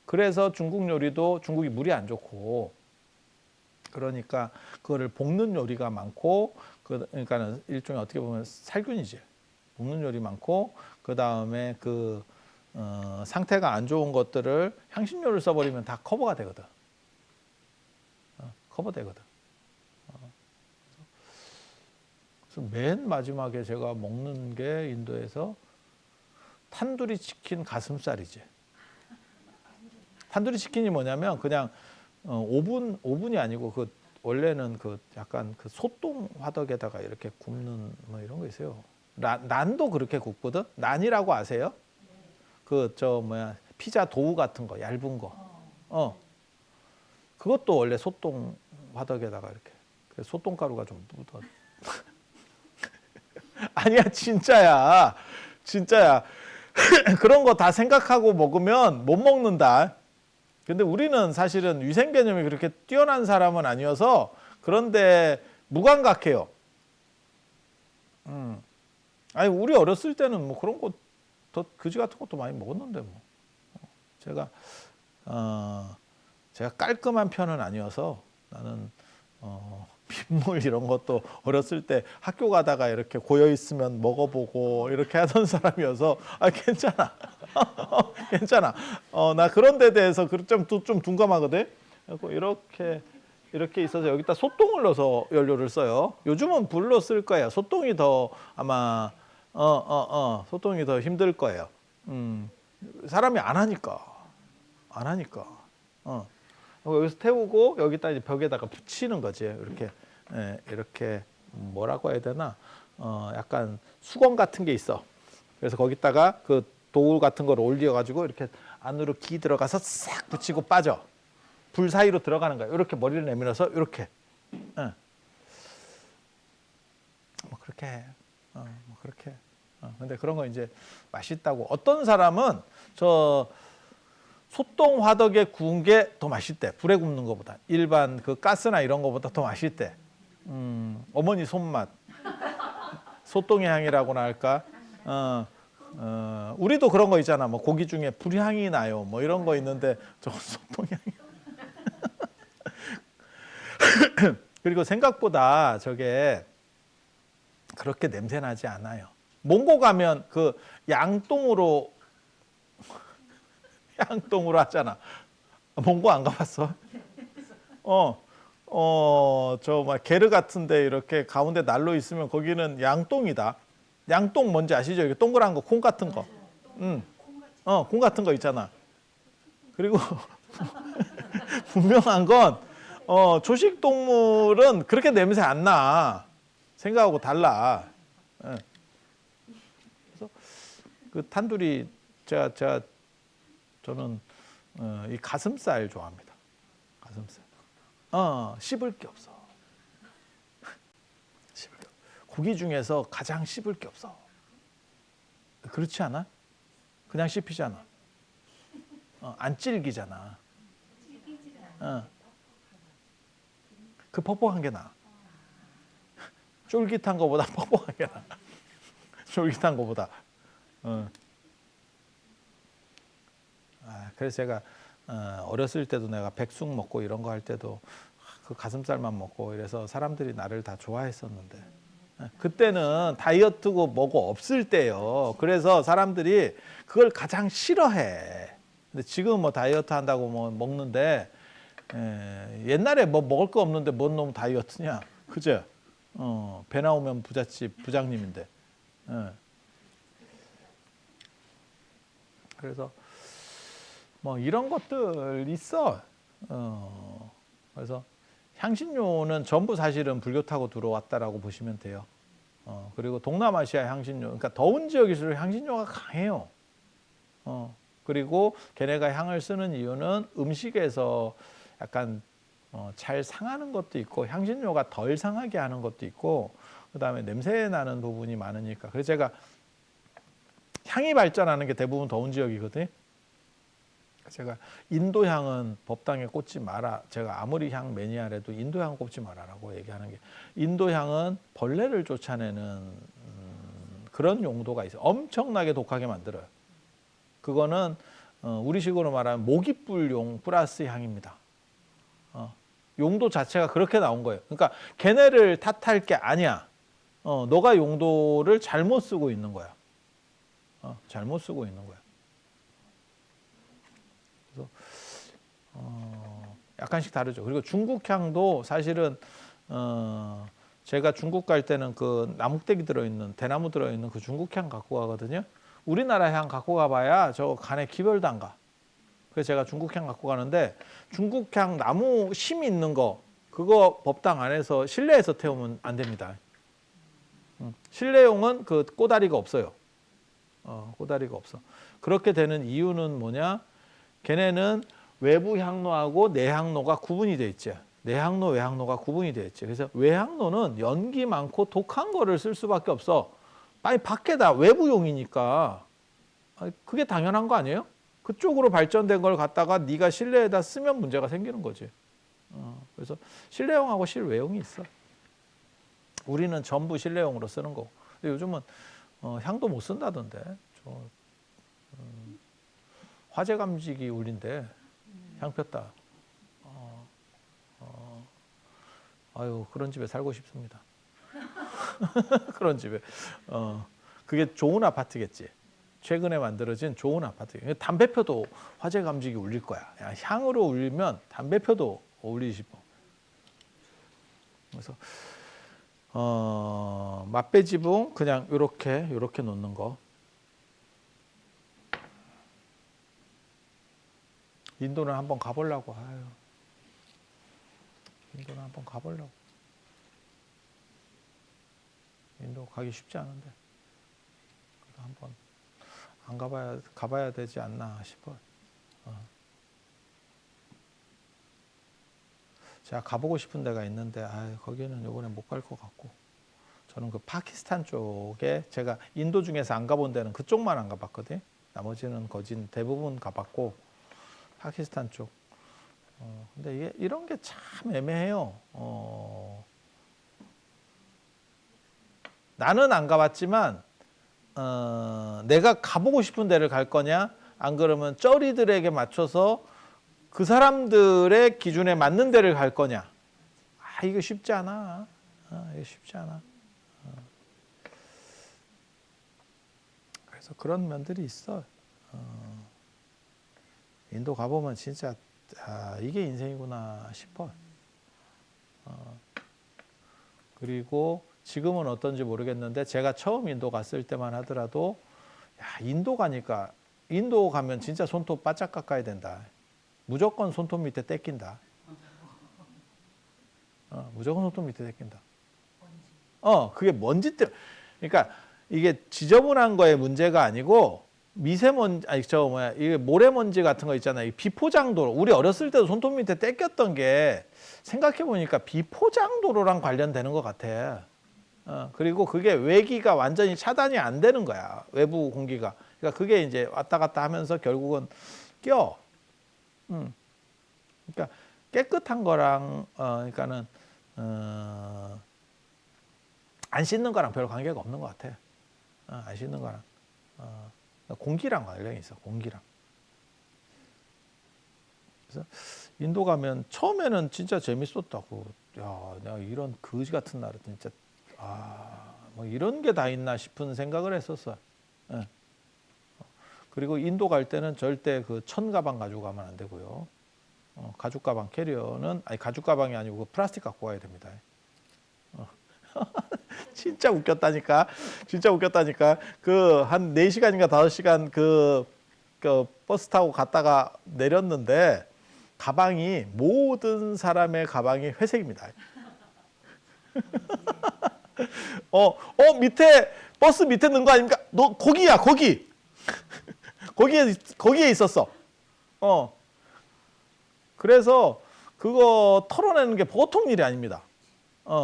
그래서 중국 요리도 중국이 물이 안 좋고 그러니까 그거를 볶는 요리가 많고 그러니까는 일종의 어떻게 보면 살균이지. 볶는 요리 많고 그 다음에 상태가 안 좋은 것들을 향신료를 써버리면 다 커버가 되거든. 커버되거든. 그래서 맨 마지막에 제가 먹는 게 인도에서 탄두리 치킨 가슴살이지. 탄두리 치킨이 뭐냐면 그냥 오븐이 아니고 원래는 약간 소똥 화덕에다가 이렇게 굽는 뭐 이런 거 있어요. 난도 그렇게 굽거든. 난이라고 아세요? 피자 도우 같은 거 얇은 거. 그것도 원래 소똥 화덕에다가 이렇게 소똥가루가 좀 묻어. 아니야 진짜야. 그런 거 다 생각하고 먹으면 못 먹는다. 근데 우리는 사실은 위생 개념이 그렇게 뛰어난 사람은 아니어서 그런데 무감각해요. 아니 우리 어렸을 때는 뭐 그런 거 더 그지 같은 것도 많이 먹었는데 뭐. 제가 깔끔한 편은 아니어서 나는 빗물 이런 것도 어렸을 때 학교 가다가 이렇게 고여 있으면 먹어보고 이렇게 하던 사람이어서 괜찮아. 괜찮아. 나 그런 데 대해서 좀 둔감하거든. 그리고 이렇게 있어서 여기다 소똥을 넣어서 연료를 써요. 요즘은 불로 쓸 거예요. 소똥이 더 아마 소똥이 더 힘들 거예요. 사람이 안 하니까. 여기서 태우고 여기다 이제 벽에다가 붙이는 거지. 이렇게 뭐라고 해야 되나? 약간 수건 같은 게 있어. 그래서 거기다가 그 도우 같은 걸 올려가지고 이렇게 안으로 기 들어가서 싹 붙이고 빠져. 불 사이로 들어가는 거야. 이렇게 머리를 내밀어서 이렇게. 뭐 그렇게. 근데 그런 거 이제 맛있다고. 어떤 사람은 소똥 화덕에 구운 게 더 맛있대. 불에 굽는 것보다. 일반 가스나 이런 것보다 더 맛있대. 어머니 손맛. 소똥의 향이라고나 할까? 우리도 그런 거 있잖아. 뭐 고기 중에 불향이 나요. 뭐 이런 거 있는데 저 소똥 향이. 그리고 생각보다 저게 그렇게 냄새 나지 않아요. 몽고 가면 양똥으로 하잖아. 몽고 안 가봤어? 게르 같은데 이렇게 가운데 난로 있으면 거기는 양똥이다. 양똥 뭔지 아시죠? 이게 동그란 거, 콩 같은 거. 콩 같은 거 있잖아. 그리고 분명한 건 초식 동물은 그렇게 냄새 안 나. 생각하고 달라. 그래서 탄두리 저는 이 가슴살 좋아합니다. 가슴살. 씹을 게 없어. 고기 중에서 가장 씹을 게 없어. 그렇지 않아? 그냥 씹히잖아. 안 질기잖아. 그 퍽퍽한 게 나아. 쫄깃한 거보다 퍽퍽한 게 나아. 쫄깃한 거보다. 그래서 제가 어렸을 때도 내가 백숙 먹고 이런 거 할 때도 그 가슴살만 먹고 이래서 사람들이 나를 다 좋아했었는데 그때는 다이어트고 뭐고 없을 때요. 그래서 사람들이 그걸 가장 싫어해. 근데 지금 뭐 다이어트 한다고 뭐 먹는데 옛날에 뭐 먹을 거 없는데 뭔 놈 다이어트냐, 그죠? 배 나오면 부잣집 부장님인데. 그래서 뭐 이런 것들 있어. 그래서 향신료는 전부 사실은 불교 타고 들어왔다라고 보시면 돼요. 그리고 동남아시아 향신료, 그러니까 더운 지역일수록 향신료가 강해요. 그리고 걔네가 향을 쓰는 이유는 음식에서 약간 잘 상하는 것도 있고 향신료가 덜 상하게 하는 것도 있고 그다음에 냄새 나는 부분이 많으니까. 그래서 제가 향이 발전하는 게 대부분 더운 지역이거든요. 제가 인도향은 법당에 꽂지 마라. 제가 아무리 향 매니아라도 인도향 꽂지 마라라고 얘기하는 게, 인도향은 벌레를 쫓아내는 그런 용도가 있어요. 엄청나게 독하게 만들어요. 그거는 우리식으로 말하면 모기불용 플러스 향입니다. 용도 자체가 그렇게 나온 거예요. 그러니까 걔네를 탓할 게 아니야. 너가 용도를 잘못 쓰고 있는 거야. 잘못 쓰고 있는 거야. 그래서 약간씩 다르죠. 그리고 중국향도 사실은 제가 중국 갈 때는 그 나무떼기 들어있는 대나무 들어있는 그 중국향 갖고 가거든요. 우리나라 향 갖고 가봐야 저 간에 기별도 안 가. 그래서 제가 중국향 갖고 가는데 중국향 나무 심 있는 거 그거 법당 안에서 실내에서 태우면 안 됩니다. 실내용은 그 꼬다리가 없어요. 꼬다리가 없어. 그렇게 되는 이유는 뭐냐? 걔네는 외부 향로하고 내향로가 구분이 돼 있지. 내향로, 외향로가 구분이 돼 있지. 그래서 외향로는 연기 많고 독한 거를 쓸 수밖에 없어. 아니 밖에다 외부용이니까 그게 당연한 거 아니에요? 그쪽으로 발전된 걸 갖다가 네가 실내에다 쓰면 문제가 생기는 거지. 그래서 실내용하고 실외용이 있어. 우리는 전부 실내용으로 쓰는 거고. 근데 요즘은 향도 못 쓴다던데. 화재 감지기 울린데 향 폈다. 아유 그런 집에 살고 싶습니다. 그런 집에. 그게 좋은 아파트겠지. 최근에 만들어진 좋은 아파트. 담배 펴도 화재 감지기 울릴 거야. 야, 향으로 울리면 담배 펴도 울리지 싶어. 그래서 맛배지붕 그냥 요렇게 놓는 거. 인도는 한번 가보려고. 아유. 인도는 한번 가보려고. 인도 가기 쉽지 않은데. 그래도 한번 안 가봐야 되지 않나 싶어요. 제가 가보고 싶은 데가 있는데 거기는 이번에 못 갈 것 같고 저는 그 파키스탄 쪽에 제가 인도 중에서 안 가본 데는 그쪽만 안 가봤거든요. 나머지는 거진 대부분 가봤고 파키스탄 쪽. 근데 이게 이런 게 참 애매해요. 나는 안 가봤지만 내가 가보고 싶은 데를 갈 거냐? 안 그러면 쩌리들에게 맞춰서 그 사람들의 기준에 맞는 데를 갈 거냐? 이거 쉽지 않아. 이거 쉽지 않아. 그래서 그런 면들이 있어. 인도 가보면 진짜 이게 인생이구나 싶어. 그리고 지금은 어떤지 모르겠는데 제가 처음 인도 갔을 때만 하더라도 인도 가니까 인도 가면 진짜 손톱 바짝 깎아야 된다. 무조건 손톱 밑에 떼낀다. 무조건 손톱 밑에 떼낀다. 그게 먼지 때문에. 그러니까 이게 지저분한 거의 문제가 아니고 미세먼지, 이게 모래먼지 같은 거 있잖아요. 이 비포장도로. 우리 어렸을 때도 손톱 밑에 떼꼈던 게 생각해 보니까 비포장도로랑 관련되는 것 같아. 그리고 그게 외기가 완전히 차단이 안 되는 거야. 외부 공기가. 그러니까 그게 이제 왔다 갔다 하면서 결국은 껴. 그러니까 깨끗한 거랑 그러니까는 안 씻는 거랑 별 관계가 없는 것 같아. 안 씻는 거랑 공기랑 관련이 있어. 공기랑. 그래서 인도 가면 처음에는 진짜 재밌었다고. 야, 내가 이런 거지 같은 나라 진짜 뭐 이런 게 다 있나 싶은 생각을 했었어. 예. 그리고 인도 갈 때는 절대 그 천 가방 가지고 가면 안 되고요. 가죽 가방 캐리어는 가죽 가방이 아니고 그 플라스틱 갖고 가야 됩니다. 진짜 웃겼다니까. 진짜 웃겼다니까. 그 한 4시간인가 5시간 그 버스 타고 갔다가 내렸는데 가방이 모든 사람의 가방이 회색입니다. 밑에 버스 밑에 넣은 거 아닙니까? 너 거기야, 거기. 거기에 있었어. 그래서 그거 털어내는 게 보통 일이 아닙니다.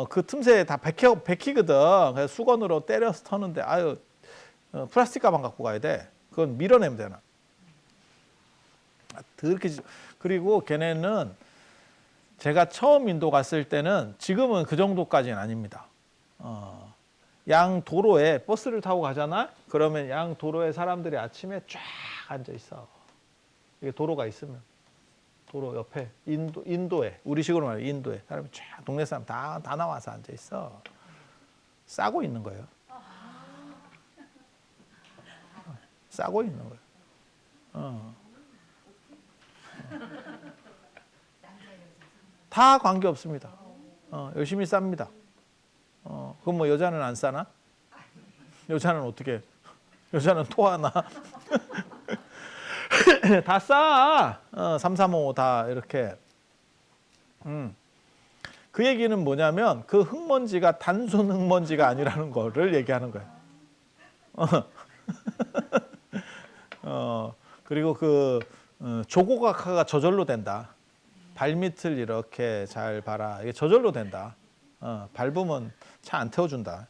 그 틈새에 다 백히거든. 그래서 수건으로 때려서 터는데 플라스틱 가방 갖고 가야 돼. 그건 밀어내면 되나. 그리고 걔네는 제가 처음 인도 갔을 때는 지금은 그 정도까지는 아닙니다. 양 도로에 버스를 타고 가잖아. 그러면 양 도로에 사람들이 아침에 쫙 앉아 있어. 이게 도로가 있으면 도로 옆에 인도에 우리식으로 말해 인도에 사람이 쫙 동네 사람 다 나와서 앉아 있어. 싸고 있는 거예요. 싸고 있는 거예요. 다 관계 없습니다. 열심히 쌉니다. 그럼 뭐 여자는 안 싸나? 여자는 어떻게? 여자는 토하나? 다 싸. 335 다 이렇게. 그 얘기는 뭐냐면 그 흙먼지가 단순 흙먼지가 아니라는 거를 얘기하는 거예요. 그리고 그 조고각화가 저절로 된다. 발밑을 이렇게 잘 봐라. 이게 저절로 된다. 밟으면 차 안 태워준다.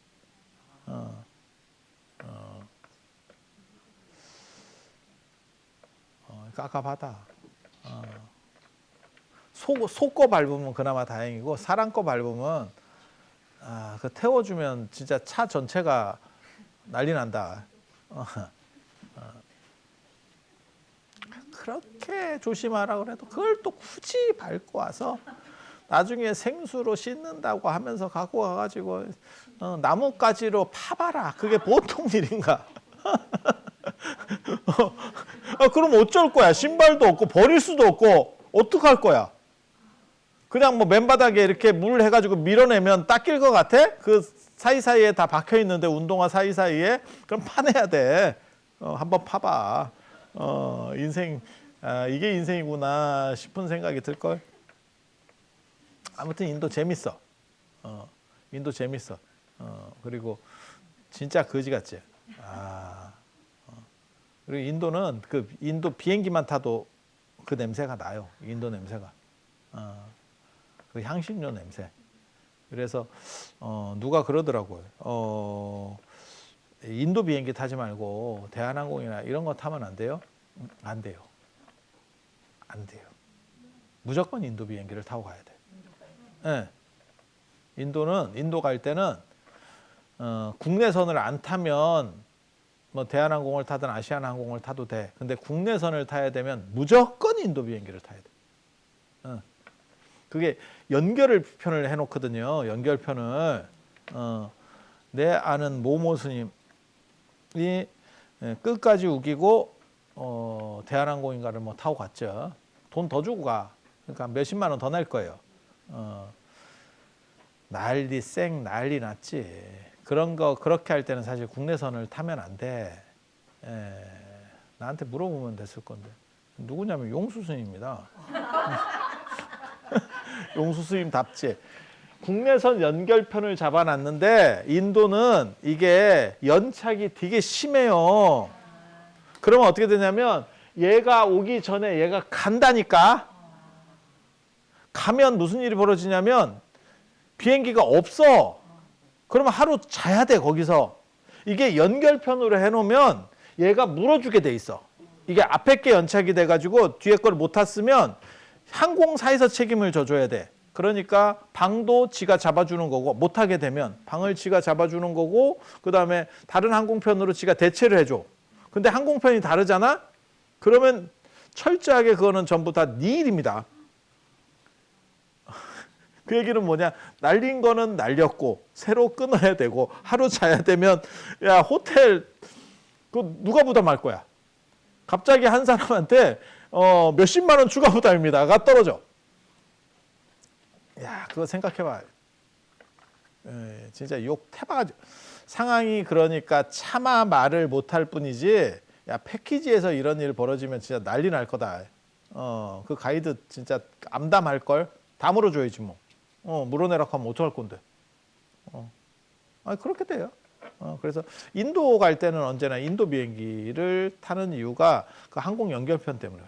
깝깝하다. 속 거 밟으면 그나마 다행이고 사람 거 밟으면 그 태워주면 진짜 차 전체가 난리 난다. 그렇게 조심하라 그래도 그걸 또 굳이 밟고 와서 나중에 생수로 씻는다고 하면서 갖고 와가지고 나뭇가지로 파봐라. 그게 보통 일인가? 그럼 어쩔 거야? 신발도 없고 버릴 수도 없고 어떡할 거야? 그냥 뭐 맨바닥에 이렇게 물 해가지고 밀어내면 닦일 것 같아? 그 사이사이에 다 박혀 있는데 운동화 사이사이에 그럼 파내야 돼. 한번 파봐. 인생 이게 인생이구나 싶은 생각이 들걸. 아무튼 인도 재밌어. 인도 재밌어. 그리고 진짜 거지 같지. 그리고 인도는 그 인도 비행기만 타도 그 냄새가 나요. 인도 냄새가. 그 향신료 냄새. 그래서 누가 그러더라고요. 인도 비행기 타지 말고 대한항공이나 이런 거 타면 안 돼요? 안 돼요. 안 돼요. 무조건 인도 비행기를 타고 가야 돼. 네. 인도 갈 때는 국내선을 안 타면 뭐 대한항공을 타든 아시아나항공을 타도 돼. 근데 국내선을 타야 되면 무조건 인도 비행기를 타야 돼. 그게 연결편을 해놓거든요. 연결편을. 내 아는 모모 스님이 끝까지 우기고 대한항공인가를 뭐 타고 갔죠. 돈 더 주고 가. 그러니까 몇십만 원 더 낼 거예요. 난리 났지. 그런 거 그렇게 할 때는 사실 국내선을 타면 안 돼. 나한테 물어보면 됐을 건데. 누구냐면 용수 스님입니다. 용수 스님답지. 국내선 연결편을 잡아놨는데 인도는 이게 연착이 되게 심해요. 그러면 어떻게 되냐면 얘가 오기 전에 얘가 간다니까. 가면 무슨 일이 벌어지냐면 비행기가 없어. 그러면 하루 자야 돼 거기서. 이게 연결편으로 해놓으면 얘가 물어주게 돼 있어. 이게 앞에 게 연착이 돼가지고 뒤에 걸 못 탔으면 항공사에서 책임을 져줘야 돼. 그러니까 방도 지가 잡아주는 거고 못하게 되면 방을 지가 잡아주는 거고 그 다음에 다른 항공편으로 지가 대체를 해줘. 근데 항공편이 다르잖아? 그러면 철저하게 그거는 전부 다 네 일입니다. 그 얘기는 뭐냐? 날린 거는 날렸고 새로 끊어야 되고 하루 자야 되면 야 호텔 그 누가 부담할 거야? 갑자기 한 사람한테 몇십만 원 추가 부담입니다가 떨어져. 야 그거 생각해봐. 진짜 욕 태바가지. 상황이 그러니까 차마 말을 못할 뿐이지. 야 패키지에서 이런 일 벌어지면 진짜 난리 날 거다. 그 가이드 진짜 암담할 걸. 다 물어줘야지 뭐. 물어내라고 하면 어떡할 건데. 그렇게 돼요. 그래서 인도 갈 때는 언제나 인도 비행기를 타는 이유가 그 항공 연결편 때문에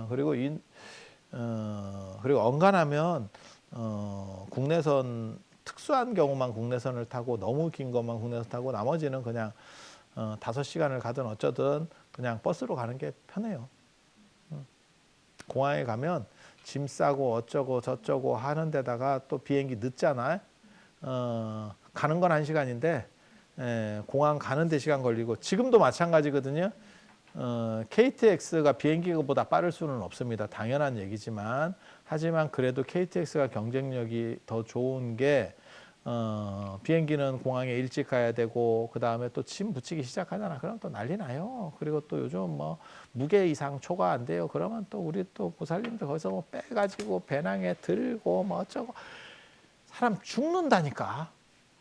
그래요. 그리고 언간하면 국내선 특수한 경우만 국내선을 타고 너무 긴 것만 국내선 타고 나머지는 그냥 5시간을 가든 어쩌든 그냥 버스로 가는 게 편해요. 공항에 가면 짐 싸고 어쩌고 저쩌고 하는 데다가 또 비행기 늦잖아. 가는 건 1시간인데 공항 가는데 시간 걸리고 지금도 마찬가지거든요. KTX가 비행기보다 빠를 수는 없습니다. 당연한 얘기지만 하지만 그래도 KTX가 경쟁력이 더 좋은 게 비행기는 공항에 일찍 가야 되고 그 다음에 또 침 붙이기 시작하잖아. 그럼 또 난리 나요. 그리고 또 요즘 뭐 무게 이상 초과 안 돼요. 그러면 또 우리 또 보살님들 거기서 뭐 빼가지고 배낭에 들고 뭐 어쩌고 사람 죽는다니까.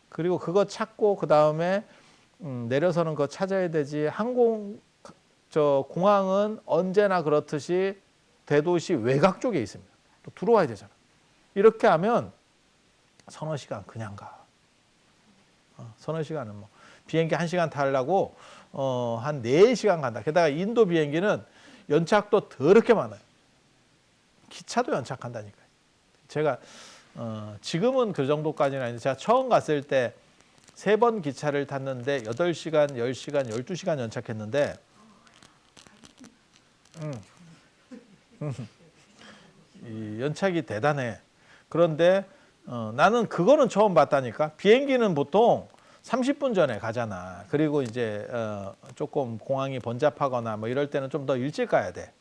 그리고 그거 찾고 그 다음에 내려서는 그거 찾아야 되지. 공항은 언제나 그렇듯이 대도시 외곽 쪽에 있습니다. 또 들어와야 되잖아. 이렇게 하면 서너 시간 그냥 가. 서너 시간은 뭐 비행기 1시간 타려고 한 4시간 간다. 게다가 인도 비행기는 연착도 더럽게 많아요. 기차도 연착한다니까요. 제가 지금은 그 정도까지는 아닌데 제가 처음 갔을 때 3번 기차를 탔는데 8시간, 10시간, 12시간 연착했는데 이 연착이 대단해. 그런데 나는 그거는 처음 봤다니까. 비행기는 보통 30분 전에 가잖아. 그리고 이제 조금 공항이 번잡하거나 뭐 이럴 때는 좀 더 일찍 가야 돼.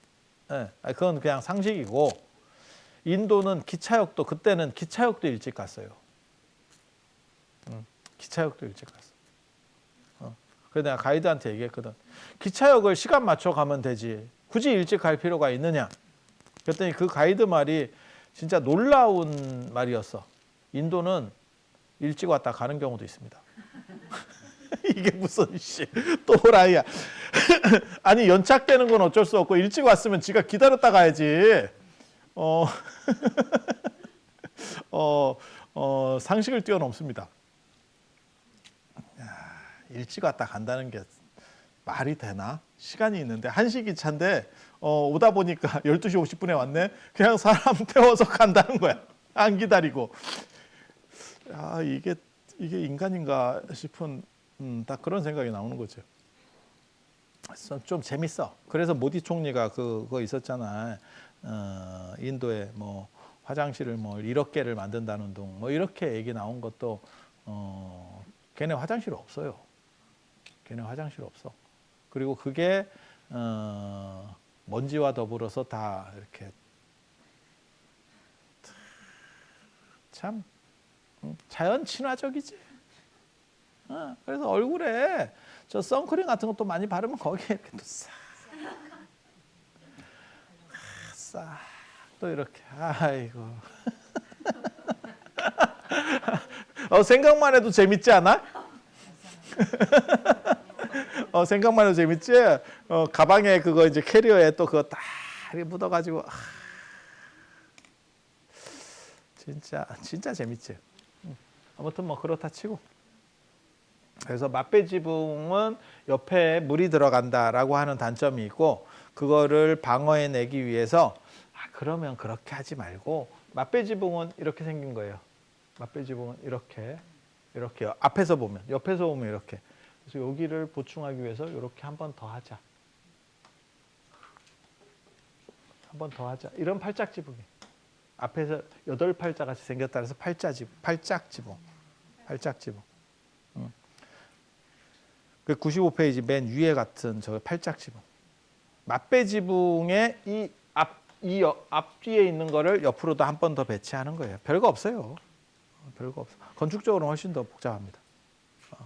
그건 그냥 상식이고 인도는 기차역도 그때는 기차역도 일찍 갔어요. 기차역도 일찍 갔어. 그래서 내가 가이드한테 얘기했거든. 기차역을 시간 맞춰 가면 되지. 굳이 일찍 갈 필요가 있느냐. 그랬더니 그 가이드 말이 진짜 놀라운 말이었어. 인도는 일찍 왔다 가는 경우도 있습니다. 이게 무슨 또라이야. 아니 연착되는 건 어쩔 수 없고 일찍 왔으면 지가 기다렸다 가야지. 상식을 뛰어넘습니다. 일찍 왔다 간다는 게 말이 되나? 시간이 있는데 1시 기차인데 오다 보니까 12시 50분에 왔네. 그냥 사람 태워서 간다는 거야. 안 기다리고. 이게 인간인가 싶은 딱 그런 생각이 나오는 거죠. 좀 재밌어. 그래서 모디 총리가 그거 있었잖아. 인도에 뭐 화장실을 뭐 1억 개를 만든다는 둥 뭐 이렇게 얘기 나온 것도 걔네 화장실 없어요. 걔네 화장실 없어. 그리고 그게 먼지와 더불어서 다 이렇게 참 자연 친화적이지. 그래서 얼굴에 저 선크림 같은 것도 많이 바르면 거기에 이렇게 또 싹 또 이렇게 아이고 생각만 해도 재밌지 않아? 생각만 해도 재밌지? 가방에 그거 이제 캐리어에 또 그거 딱 묻어가지고 진짜 재밌지. 아무튼 뭐 그렇다 치고. 그래서 맛배지붕은 옆에 물이 들어간다라고 하는 단점이 있고 그거를 방어해내기 위해서 그러면 그렇게 하지 말고 맛배지붕은 이렇게 생긴 거예요. 맛배지붕은 이렇게 앞에서 보면 옆에서 보면 이렇게. 그래서 여기를 보충하기 위해서 이렇게 한 번 더 하자. 한 번 더 하자. 이런 팔짝지붕이. 앞에서 8팔자 같이 생겼다 해서 팔짝지붕. 그 95페이지 맨 위에 같은 저 팔짝지붕. 맛배지붕의 이 앞뒤에 있는 거를 옆으로도 한 번 더 배치하는 거예요. 별거 없어요. 별거 없어. 건축적으로는 훨씬 더 복잡합니다.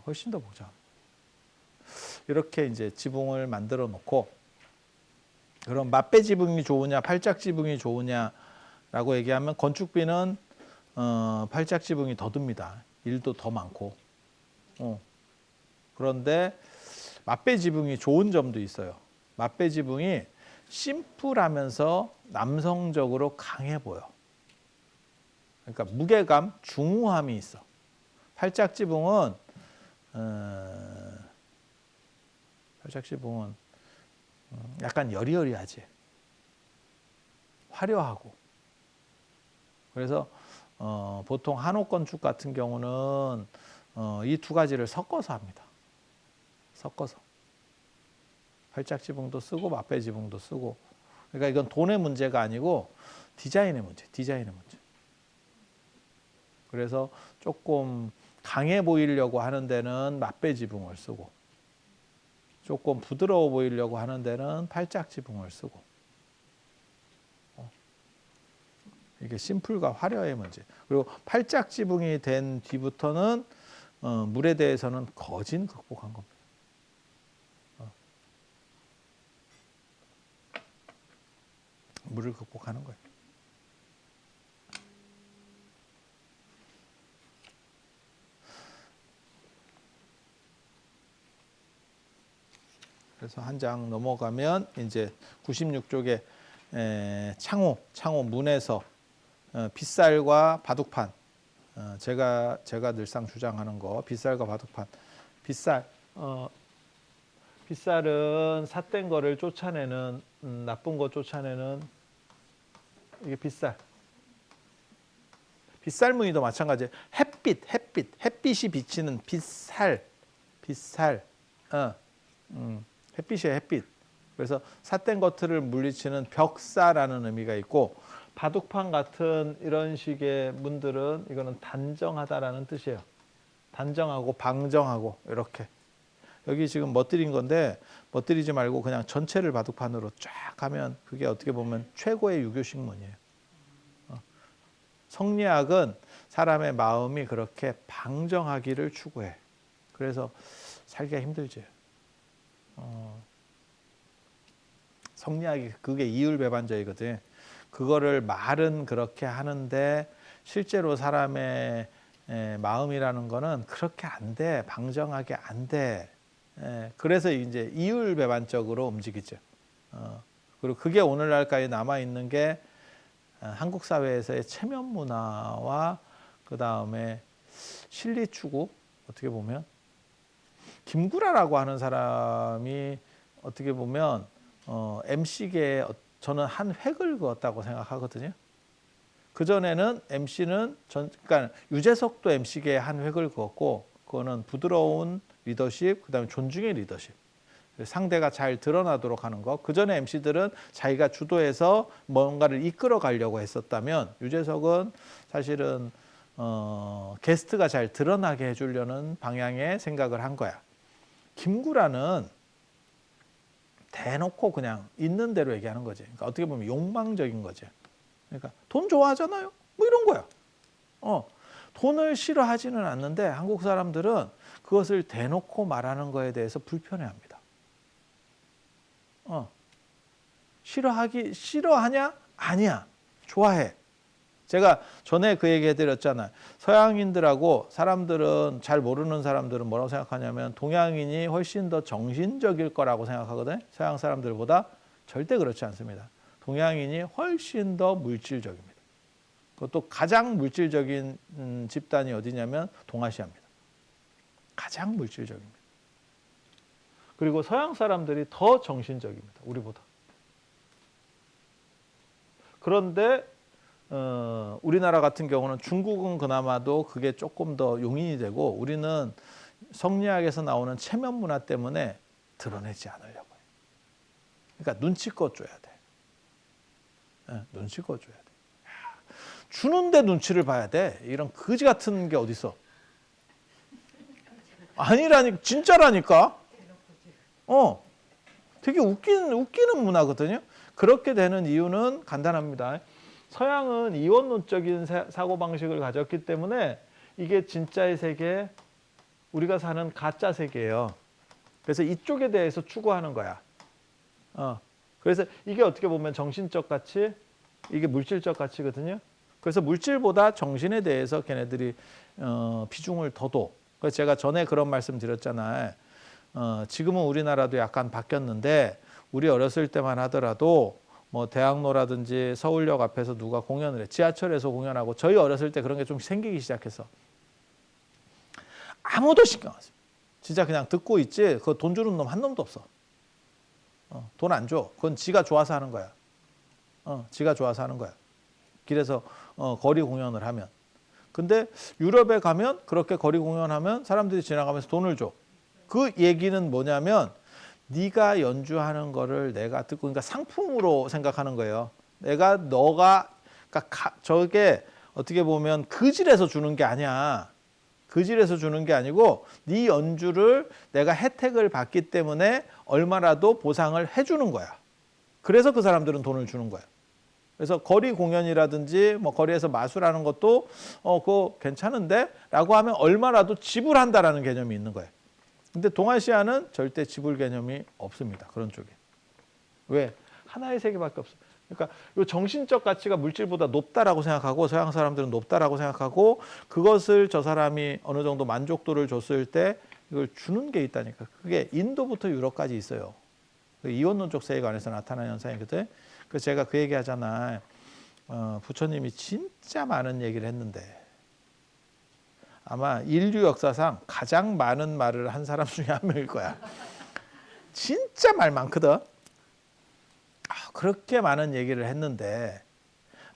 훨씬 더 복잡합니다. 이렇게 이제 지붕을 만들어 놓고 그럼 맛배지붕이 좋으냐 팔짝지붕이 좋으냐라고 얘기하면 건축비는 팔짝지붕이 더 듭니다. 일도 더 많고. 그런데 맛배지붕이 좋은 점도 있어요. 맛배지붕이 심플하면서 남성적으로 강해 보여. 그러니까 무게감, 중후함이 있어. 팔짝지붕은 약간 여리여리하지. 화려하고. 그래서 보통 한옥 건축 같은 경우는 이 두 가지를 섞어서 합니다. 섞어서. 팔짝지붕도 쓰고 맛배지붕도 쓰고. 그러니까 이건 돈의 문제가 아니고 디자인의 문제. 그래서 조금 강해 보이려고 하는 데는 맞배 지붕을 쓰고, 조금 부드러워 보이려고 하는 데는 팔짝 지붕을 쓰고. 이게 심플과 화려의 문제. 그리고 팔짝 지붕이 된 뒤부터는 물에 대해서는 거진 극복한 겁니다. 물을 극복하는 거예요. 그래서 한 장 넘어가면 이제 96쪽에 창호 문에서 빗살과 바둑판, 제가 늘상 주장하는 거, 빗살과 바둑판. 빗살은 삿된 거를 쫓아내는, 나쁜 거 쫓아내는, 이게 빗살. 빗살무늬도 마찬가지예요. 햇빛이 비치는 빗살. 햇빛이에요, 햇빛. 그래서 삿된 것들을 물리치는 벽사라는 의미가 있고, 바둑판 같은 이런 식의 문들은 이거는 단정하다라는 뜻이에요. 단정하고 방정하고 이렇게. 여기 지금 멋들인 건데 멋들이지 말고 그냥 전체를 바둑판으로 쫙 하면 그게 어떻게 보면 최고의 유교식문이에요. 성리학은 사람의 마음이 그렇게 방정하기를 추구해. 그래서 살기가 힘들지. 성리학이 그게 이율배반적이거든. 그거를 말은 그렇게 하는데 실제로 사람의 마음이라는 거는 그렇게 안 돼. 방정하게 안 돼. 그래서 이제 이율배반적으로 움직이죠. 그리고 그게 오늘날까지 남아 있는 게 한국 사회에서의 체면 문화와 그 다음에 실리 추구. 어떻게 보면 김구라라고 하는 사람이 어떻게 보면 MC계에 저는 한 획을 그었다고 생각하거든요. 그전에는 MC는 그러니까 유재석도 MC계에 한 획을 그었고, 그거는 부드러운 리더십, 그다음에 존중의 리더십. 상대가 잘 드러나도록 하는 거. 그전에 MC들은 자기가 주도해서 뭔가를 이끌어 가려고 했었다면, 유재석은 사실은 게스트가 잘 드러나게 해주려는 방향의 생각을 한 거야. 김구라는 대놓고 그냥 있는 대로 얘기하는 거지. 그러니까 어떻게 보면 욕망적인 거지. 그러니까 돈 좋아하잖아요. 뭐 이런 거야. 돈을 싫어하지는 않는데 한국 사람들은 그것을 대놓고 말하는 거에 대해서 불편해합니다. 싫어하냐? 아니야. 좋아해. 제가 전에 그 얘기 해드렸잖아요. 서양인들하고 사람들은, 잘 모르는 사람들은 뭐라고 생각하냐면 동양인이 훨씬 더 정신적일 거라고 생각하거든요. 서양 사람들보다. 절대 그렇지 않습니다. 동양인이 훨씬 더 물질적입니다. 그것도 가장 물질적인 집단이 어디냐면 동아시아입니다. 가장 물질적입니다. 그리고 서양 사람들이 더 정신적입니다. 우리보다. 그런데 우리나라 같은 경우는, 중국은 그나마도 그게 조금 더 용인이 되고, 우리는 성리학에서 나오는 체면 문화 때문에 드러내지 않으려고 해요. 그러니까 눈치껏 줘야 돼. 눈치껏 줘야 돼. 주는데 눈치를 봐야 돼. 이런 거지 같은 게 어딨어. 아니라니, 진짜라니까. 되게 웃기는 문화거든요. 그렇게 되는 이유는 간단합니다. 서양은 이원론적인 사고방식을 가졌기 때문에 이게 진짜의 세계, 우리가 사는 가짜 세계예요. 그래서 이쪽에 대해서 추구하는 거야. 그래서 이게 어떻게 보면 정신적 가치, 이게 물질적 가치거든요. 그래서 물질보다 정신에 대해서 걔네들이 비중을 더 둬. 그래서 제가 전에 그런 말씀 드렸잖아요. 지금은 우리나라도 약간 바뀌었는데, 우리 어렸을 때만 하더라도 뭐 대학로라든지 서울역 앞에서 누가 공연을 해. 지하철에서 공연하고, 저희 어렸을 때 그런 게 좀 생기기 시작했어. 아무도 신경 안 써. 진짜 그냥 듣고 있지. 그거 돈 주는 놈 한 놈도 없어. 돈 안 줘. 그건 지가 좋아서 하는 거야. 지가 좋아서 하는 거야. 길에서 거리 공연을 하면. 근데 유럽에 가면 그렇게 거리 공연하면 사람들이 지나가면서 돈을 줘. 그 얘기는 뭐냐면, 네가 연주하는 거를 내가 듣고, 그러니까 상품으로 생각하는 거예요. 너가, 그러니까 저게 어떻게 보면 그질에서 주는 게 아니야. 그 질에서 주는 게 아니고 네 연주를 내가 혜택을 받기 때문에 얼마라도 보상을 해주는 거야. 그래서 그 사람들은 돈을 주는 거야. 그래서 거리 공연이라든지 뭐 거리에서 마술하는 것도 그거 괜찮은데? 라고 하면 얼마라도 지불한다라는 개념이 있는 거예요. 근데 동아시아는 절대 지불 개념이 없습니다. 그런 쪽에. 왜? 하나의 세계밖에 없어. 그러니까 요 정신적 가치가 물질보다 높다라고 생각하고 서양 사람들은 높다라고 생각하고 그것을 저 사람이 어느 정도 만족도를 줬을 때 이걸 주는 게 있다니까. 그게 인도부터 유럽까지 있어요. 이원론적 세계관에서 나타나는 현상이거든. 그래서 제가 그 얘기 하잖아. 부처님이 진짜 많은 얘기를 했는데 아마 인류 역사상 가장 많은 말을 한 사람 중에 한 명일 거야. 진짜 말 많거든. 그렇게 많은 얘기를 했는데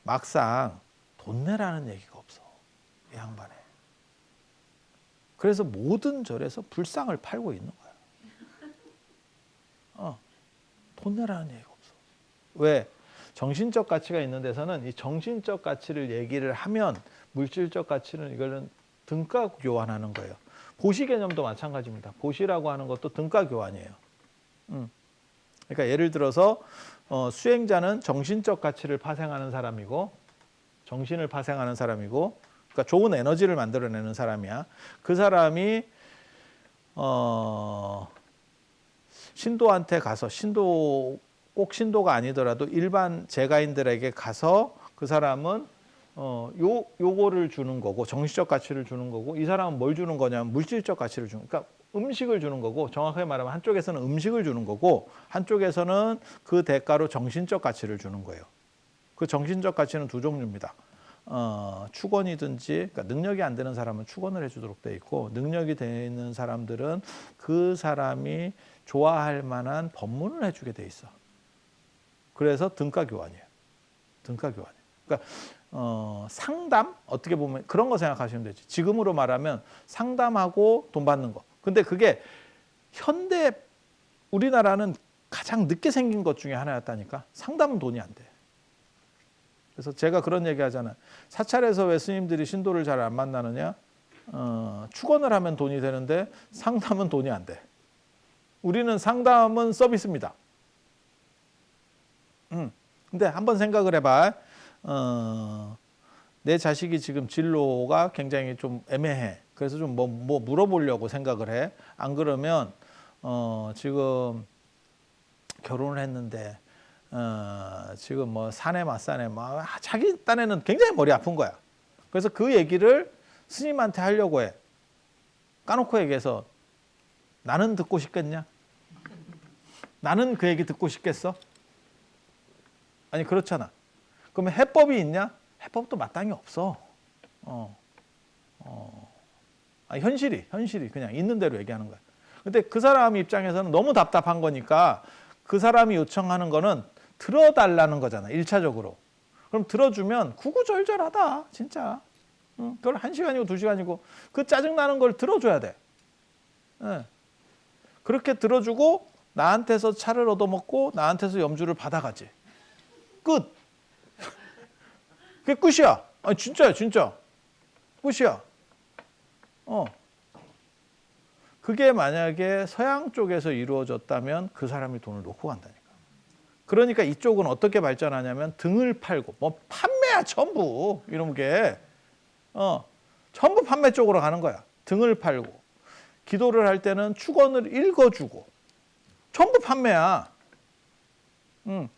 막상 돈 내라는 얘기가 없어. 이 양반에. 그래서 모든 절에서 불상을 팔고 있는 거야. 돈 내라는 얘기가 없어. 왜? 정신적 가치가 있는 데서는 이 정신적 가치를 얘기를 하면 물질적 가치는 이거는 등가 교환하는 거예요. 보시 개념도 마찬가지입니다. 보시라고 하는 것도 등가 교환이에요. 그러니까 예를 들어서 수행자는 정신적 가치를 파생하는 사람이고 정신을 파생하는 사람이고 그러니까 좋은 에너지를 만들어내는 사람이야. 그 사람이 신도한테 가서 꼭 신도가 아니더라도 일반 재가인들에게 가서 그 사람은 요거를 주는 거고 정신적 가치를 주는 거고 이 사람은 뭘 주는 거냐면 물질적 가치를 주는 그러니까 음식을 주는 거고 정확하게 말하면 한쪽에서는 음식을 주는 거고 한쪽에서는 그 대가로 정신적 가치를 주는 거예요. 그 정신적 가치는 두 종류입니다. 축원이든지 그러니까 능력이 안 되는 사람은 축원을 해주도록 돼 있고 능력이 되는 사람들은 그 사람이 좋아할 만한 법문을 해주게 돼 있어. 그래서 등가 교환이에요. 등가 교환. 그러니까 상담 어떻게 보면 그런 거 생각하시면 되지. 지금으로 말하면 상담하고 돈 받는 거. 근데 그게 현대 우리나라는 가장 늦게 생긴 것 중에 하나였다니까. 상담은 돈이 안 돼. 그래서 제가 그런 얘기 하잖아요. 사찰에서 왜 스님들이 신도를 잘 안 만나느냐? 축원을 하면 돈이 되는데 상담은 돈이 안 돼. 우리는 상담은 서비스입니다. 근데 한번 생각을 해봐. 내 자식이 지금 진로가 굉장히 좀 애매해. 그래서 좀 뭐 물어보려고 생각을 해. 안 그러면 지금 결혼을 했는데 지금 뭐 사내 맞사내 자기 딴에는 굉장히 머리 아픈 거야. 그래서 그 얘기를 스님한테 하려고 해. 까놓고 얘기해서 나는 듣고 싶겠냐? 나는 그 얘기 듣고 싶겠어? 아니 그렇잖아. 그러면 해법이 있냐? 해법도 마땅히 없어. 현실이 그냥 있는 대로 얘기하는 거야. 근데 그 사람 입장에서는 너무 답답한 거니까 그 사람이 요청하는 거는 들어달라는 거잖아. 1차적으로. 그럼 들어주면 구구절절하다. 진짜. 그걸 1시간이고 2시간이고 그 짜증나는 걸 들어줘야 돼. 그렇게 들어주고 나한테서 차를 얻어먹고 나한테서 염주를 받아가지. 끝. 그게 끝이야. 아니 진짜야 진짜. 끝이야. 그게 만약에 서양 쪽에서 이루어졌다면 그 사람이 돈을 놓고 간다니까. 그러니까 이쪽은 어떻게 발전하냐면 등을 팔고 뭐 판매야 전부 이런 게 전부 판매 쪽으로 가는 거야. 등을 팔고 기도를 할 때는 축원을 읽어주고 전부 판매야.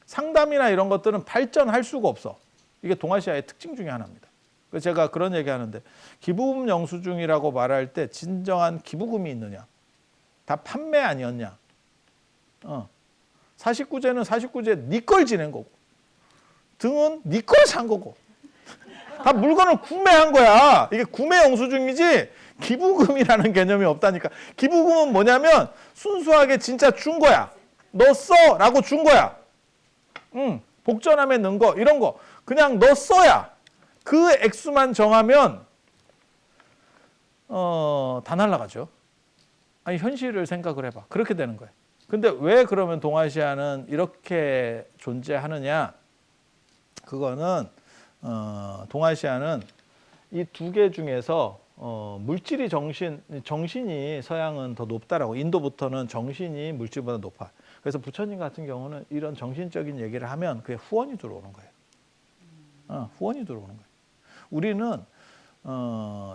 상담이나 이런 것들은 발전할 수가 없어. 이게 동아시아의 특징 중에 하나입니다. 그래서 제가 그런 얘기하는데 기부금 영수증이라고 말할 때 진정한 기부금이 있느냐? 다 판매 아니었냐? 49제는 49제 네 걸 지낸 거고 등은 네 걸 산 거고 다 물건을 구매한 거야. 이게 구매 영수증이지 기부금이라는 개념이 없다니까. 기부금은 뭐냐면 순수하게 진짜 준 거야. 너 써! 라고 준 거야. 복전함에 넣은 거 이런 거 그냥 너 써야. 그 액수만 정하면 다 날라가죠. 아니 현실을 생각을 해봐. 그렇게 되는 거예요. 근데 왜 그러면 동아시아는 이렇게 존재하느냐? 그거는 동아시아는 이 두 개 중에서 물질이 정신이 서양은 더 높다라고. 인도부터는 정신이 물질보다 높아. 그래서 부처님 같은 경우는 이런 정신적인 얘기를 하면 그게 후원이 들어오는 거예요. 후원이 들어오는 거예요. 우리는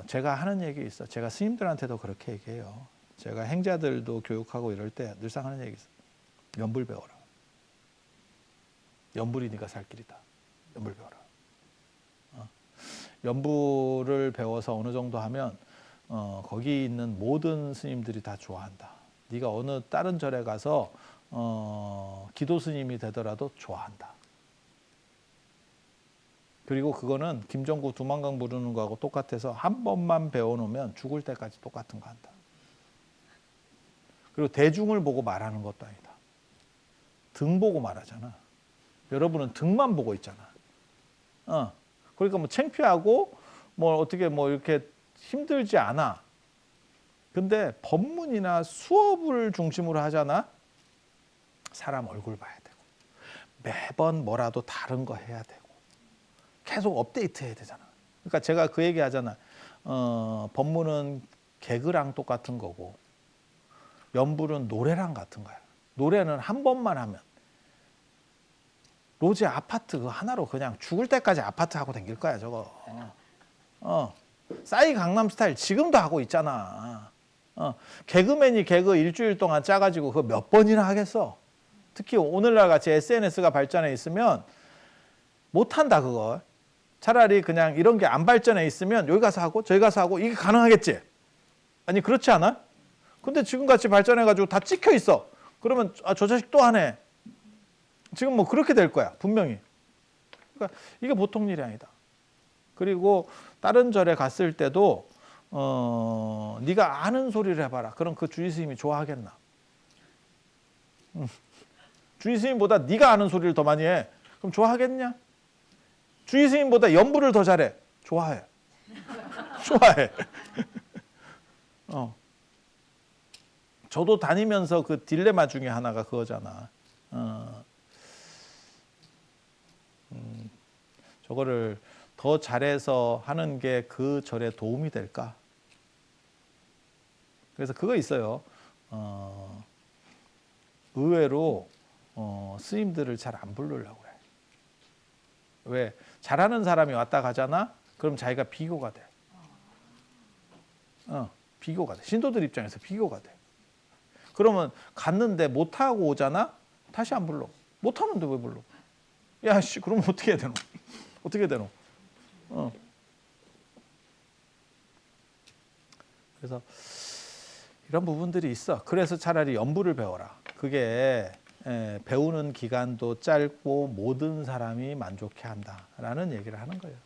제가 하는 얘기 있어. 제가 스님들한테도 그렇게 얘기해요. 제가 행자들도 교육하고 이럴 때 늘상 하는 얘기 있어. 연불 배워라. 연불이 네가 살 길이다. 연불 배워라. 연불을 배워서 어느 정도 하면 거기 있는 모든 스님들이 다 좋아한다. 네가 어느 다른 절에 가서 기도 스님이 되더라도 좋아한다. 그리고 그거는 김종국 두만강 부르는 거하고 똑같아서 한 번만 배워놓으면 죽을 때까지 똑같은 거 한다. 그리고 대중을 보고 말하는 것도 아니다. 등 보고 말하잖아. 여러분은 등만 보고 있잖아. 그러니까 뭐 창피하고 뭐 어떻게 뭐 이렇게 힘들지 않아. 근데 법문이나 수업을 중심으로 하잖아. 사람 얼굴 봐야 되고 매번 뭐라도 다른 거 해야 되고 계속 업데이트 해야 되잖아. 그러니까 제가 그 얘기 하잖아. 법문은 개그랑 똑같은 거고 연불은 노래랑 같은 거야. 노래는 한 번만 하면 로제 아파트 그 하나로 그냥 죽을 때까지 아파트 하고 다닐 거야 저거. 싸이 강남스타일 지금도 하고 있잖아. 개그맨이 개그 일주일 동안 짜가지고 그거 몇 번이나 하겠어. 특히 오늘날 같이 SNS가 발전해 있으면 못한다 그거. 차라리 그냥 이런 게 안 발전해 있으면 여기 가서 하고 저기 가서 하고 이게 가능하겠지. 아니 그렇지 않아? 근데 지금같이 발전해가지고 다 찍혀 있어. 그러면 저 자식 또 하네. 지금 뭐 그렇게 될 거야 분명히. 그러니까 이게 보통 일이 아니다. 그리고 다른 절에 갔을 때도 네가 아는 소리를 해봐라. 그럼 그 주의 스님이 좋아하겠나? 주의 스님보다 네가 아는 소리를 더 많이 해. 그럼 좋아하겠냐? 주의 스님보다 연불을 더 잘해. 좋아해. 좋아해. 저도 다니면서 그 딜레마 중에 하나가 그거잖아. 저거를 더 잘해서 하는 게 그 절에 도움이 될까? 그래서 그거 있어요. 의외로 스님들을 잘 안 부르려고 해. 왜? 잘하는 사람이 왔다 가잖아? 그럼 자기가 비교가 돼. 비교가 돼. 신도들 입장에서 비교가 돼. 그러면 갔는데 못하고 오잖아? 다시 안 불러. 못하는데 왜 불러? 야, 씨, 그럼 어떻게 해야 되노? 어떻게 되노? 그래서 이런 부분들이 있어. 그래서 차라리 연불을 배워라. 그게 배우는 기간도 짧고 모든 사람이 만족해 한다라는 얘기를 하는 거예요.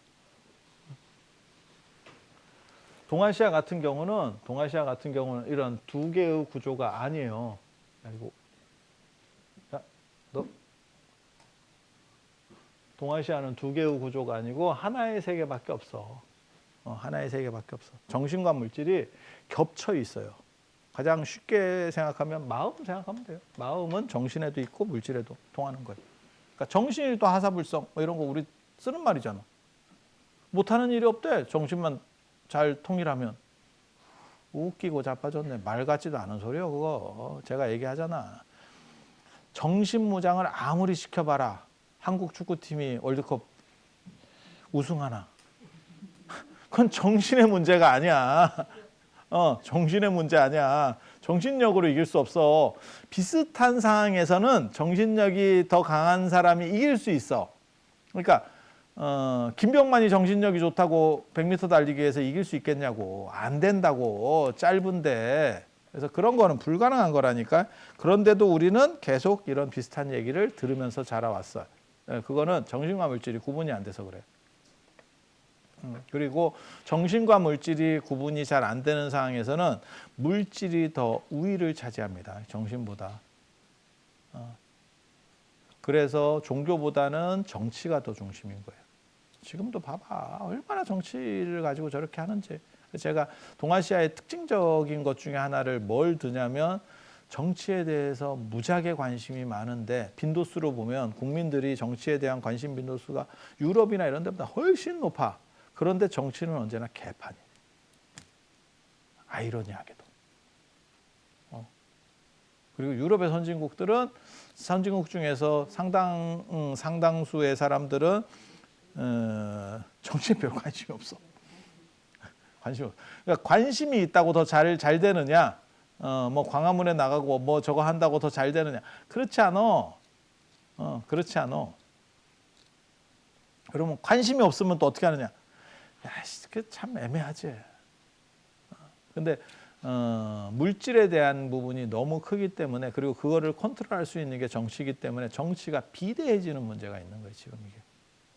동아시아 같은 경우는 이런 두 개의 구조가 아니에요. 아이고, 야, 너 동아시아는 두 개의 구조가 아니고 하나의 세계밖에 없어. 하나의 세계밖에 없어. 정신과 물질이 겹쳐 있어요. 가장 쉽게 생각하면 마음 생각하면 돼요. 마음은 정신에도 있고 물질에도 통하는 거예요. 그러니까 정신이 또 하사불성 뭐 이런 거 우리 쓰는 말이잖아. 못하는 일이 없대. 정신만 잘 통일하면. 웃기고 자빠졌네. 말 같지도 않은 소리요 그거. 제가 얘기하잖아. 정신무장을 아무리 시켜봐라. 한국 축구팀이 월드컵 우승하나. 그건 정신의 문제가 아니야. 정신의 문제 아니야. 정신력으로 이길 수 없어. 비슷한 상황에서는 정신력이 더 강한 사람이 이길 수 있어. 그러니까 김병만이 정신력이 좋다고 100m 달리기에서 이길 수 있겠냐고. 안 된다고. 짧은데. 그래서 그런 거는 불가능한 거라니까. 그런데도 우리는 계속 이런 비슷한 얘기를 들으면서 자라왔어. 그거는 정신과 물질이 구분이 안 돼서 그래. 그리고 정신과 물질이 구분이 잘 안 되는 상황에서는 물질이 더 우위를 차지합니다. 정신보다. 그래서 종교보다는 정치가 더 중심인 거예요. 지금도 봐봐. 얼마나 정치를 가지고 저렇게 하는지. 제가 동아시아의 특징적인 것 중에 하나를 뭘 드냐면 정치에 대해서 무지하게 관심이 많은데 빈도수로 보면 국민들이 정치에 대한 관심 빈도수가 유럽이나 이런 데보다 훨씬 높아. 그런데 정치는 언제나 개판이에요. 아이러니하게도. 그리고 유럽의 선진국 중에서 상당수의 사람들은 정치에 별 관심이 없어. 그러니까 관심이 있다고 더 잘 되느냐, 뭐 광화문에 나가고 뭐 저거 한다고 더 잘 되느냐, 그렇지 않아. 그렇지 않아. 그러면 관심이 없으면 또 어떻게 하느냐? 야, 그 참 애매하지. 근데 물질에 대한 부분이 너무 크기 때문에, 그리고 그거를 컨트롤할 수 있는 게 정치이기 때문에 정치가 비대해지는 문제가 있는 거예요, 지금 이게.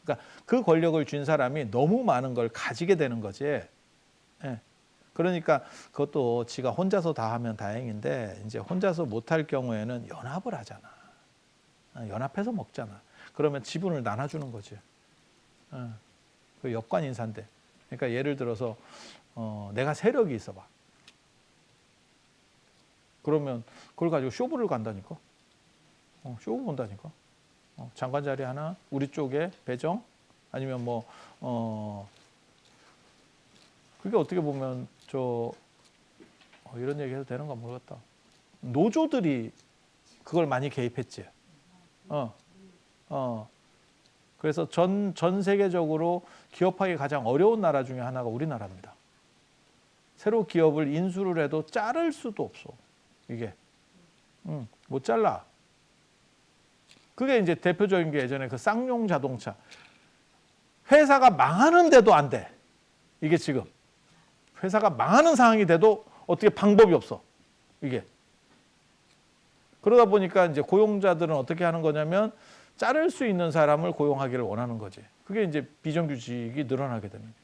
그러니까 그 권력을 쥔 사람이 너무 많은 걸 가지게 되는 거지. 예. 그러니까 그것도 지가 혼자서 다 하면 다행인데, 이제 혼자서 못할 경우에는 연합을 하잖아. 연합해서 먹잖아. 그러면 지분을 나눠주는 거지. 그 역관 인사인데. 그러니까 예를 들어서 내가 세력이 있어 봐. 그러면 그걸 가지고 쇼부를 간다니까. 쇼부 본다니까. 장관 자리 하나 우리 쪽에 배정, 아니면 뭐 그게 어떻게 보면 이런 얘기 해도 되는가 모르겠다. 노조들이 그걸 많이 개입했지. 그래서 전 세계적으로 기업하기 가장 어려운 나라 중에 하나가 우리나라입니다. 새로 기업을 인수를 해도 자를 수도 없어. 이게 못 잘라. 그게 이제 대표적인 게 예전에 그 쌍용 자동차. 회사가 망하는데도 안 돼. 이게 지금 회사가 망하는 상황이 돼도 어떻게 방법이 없어. 이게. 그러다 보니까 이제 고용자들은 어떻게 하는 거냐면 자를 수 있는 사람을 고용하기를 원하는 거지. 그게 이제 비정규직이 늘어나게 되는 거예요.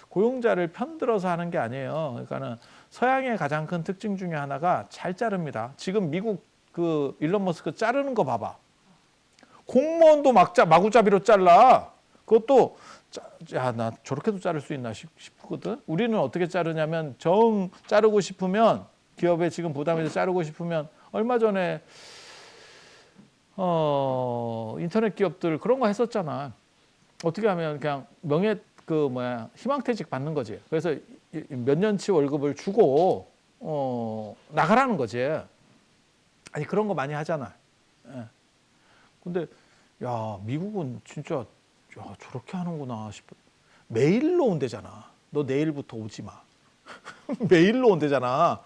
고용자를 편들어서 하는 게 아니에요. 그러니까는 서양의 가장 큰 특징 중에 하나가 잘 자릅니다. 지금 미국 그 일론 머스크 자르는 거 봐봐. 공무원도 마구잡이로 잘라. 그것도 나 저렇게도 자를 수 있나 싶거든. 우리는 어떻게 자르냐면 자르고 싶으면, 기업에 지금 부담해서 자르고 싶으면, 얼마 전에 인터넷 기업들 그런 거 했었잖아. 어떻게 하면 그냥 희망퇴직 받는 거지. 그래서 몇 년치 월급을 주고 나가라는 거지. 아니 그런 거 많이 하잖아. 예. 근데 야, 미국은 진짜 저렇게 하는구나 싶어. 메일로 온대잖아. 너 내일부터 오지 마. 메일로 온대잖아.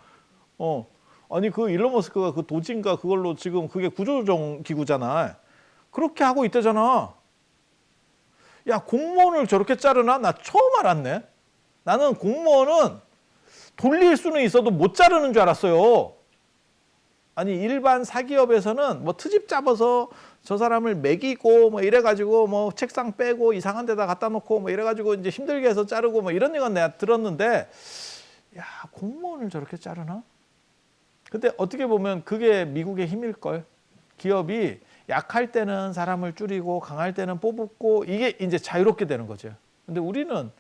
아니 그 일론 머스크가 그 도진가 그걸로 지금 그게 구조조정 기구잖아. 그렇게 하고 있대잖아. 야, 공무원을 저렇게 자르나? 나 처음 알았네. 나는 공무원은 돌릴 수는 있어도 못 자르는 줄 알았어요. 아니 일반 사기업에서는 뭐 트집 잡아서 저 사람을 매기고 뭐 이래가지고 뭐 책상 빼고 이상한 데다 갖다 놓고 뭐 이래가지고 이제 힘들게 해서 자르고 뭐 이런 얘기는 내가 들었는데, 야, 공무원을 저렇게 자르나? 근데 어떻게 보면 그게 미국의 힘일걸. 기업이 약할 때는 사람을 줄이고 강할 때는 뽑고, 이게 이제 자유롭게 되는 거죠. 근데 우리는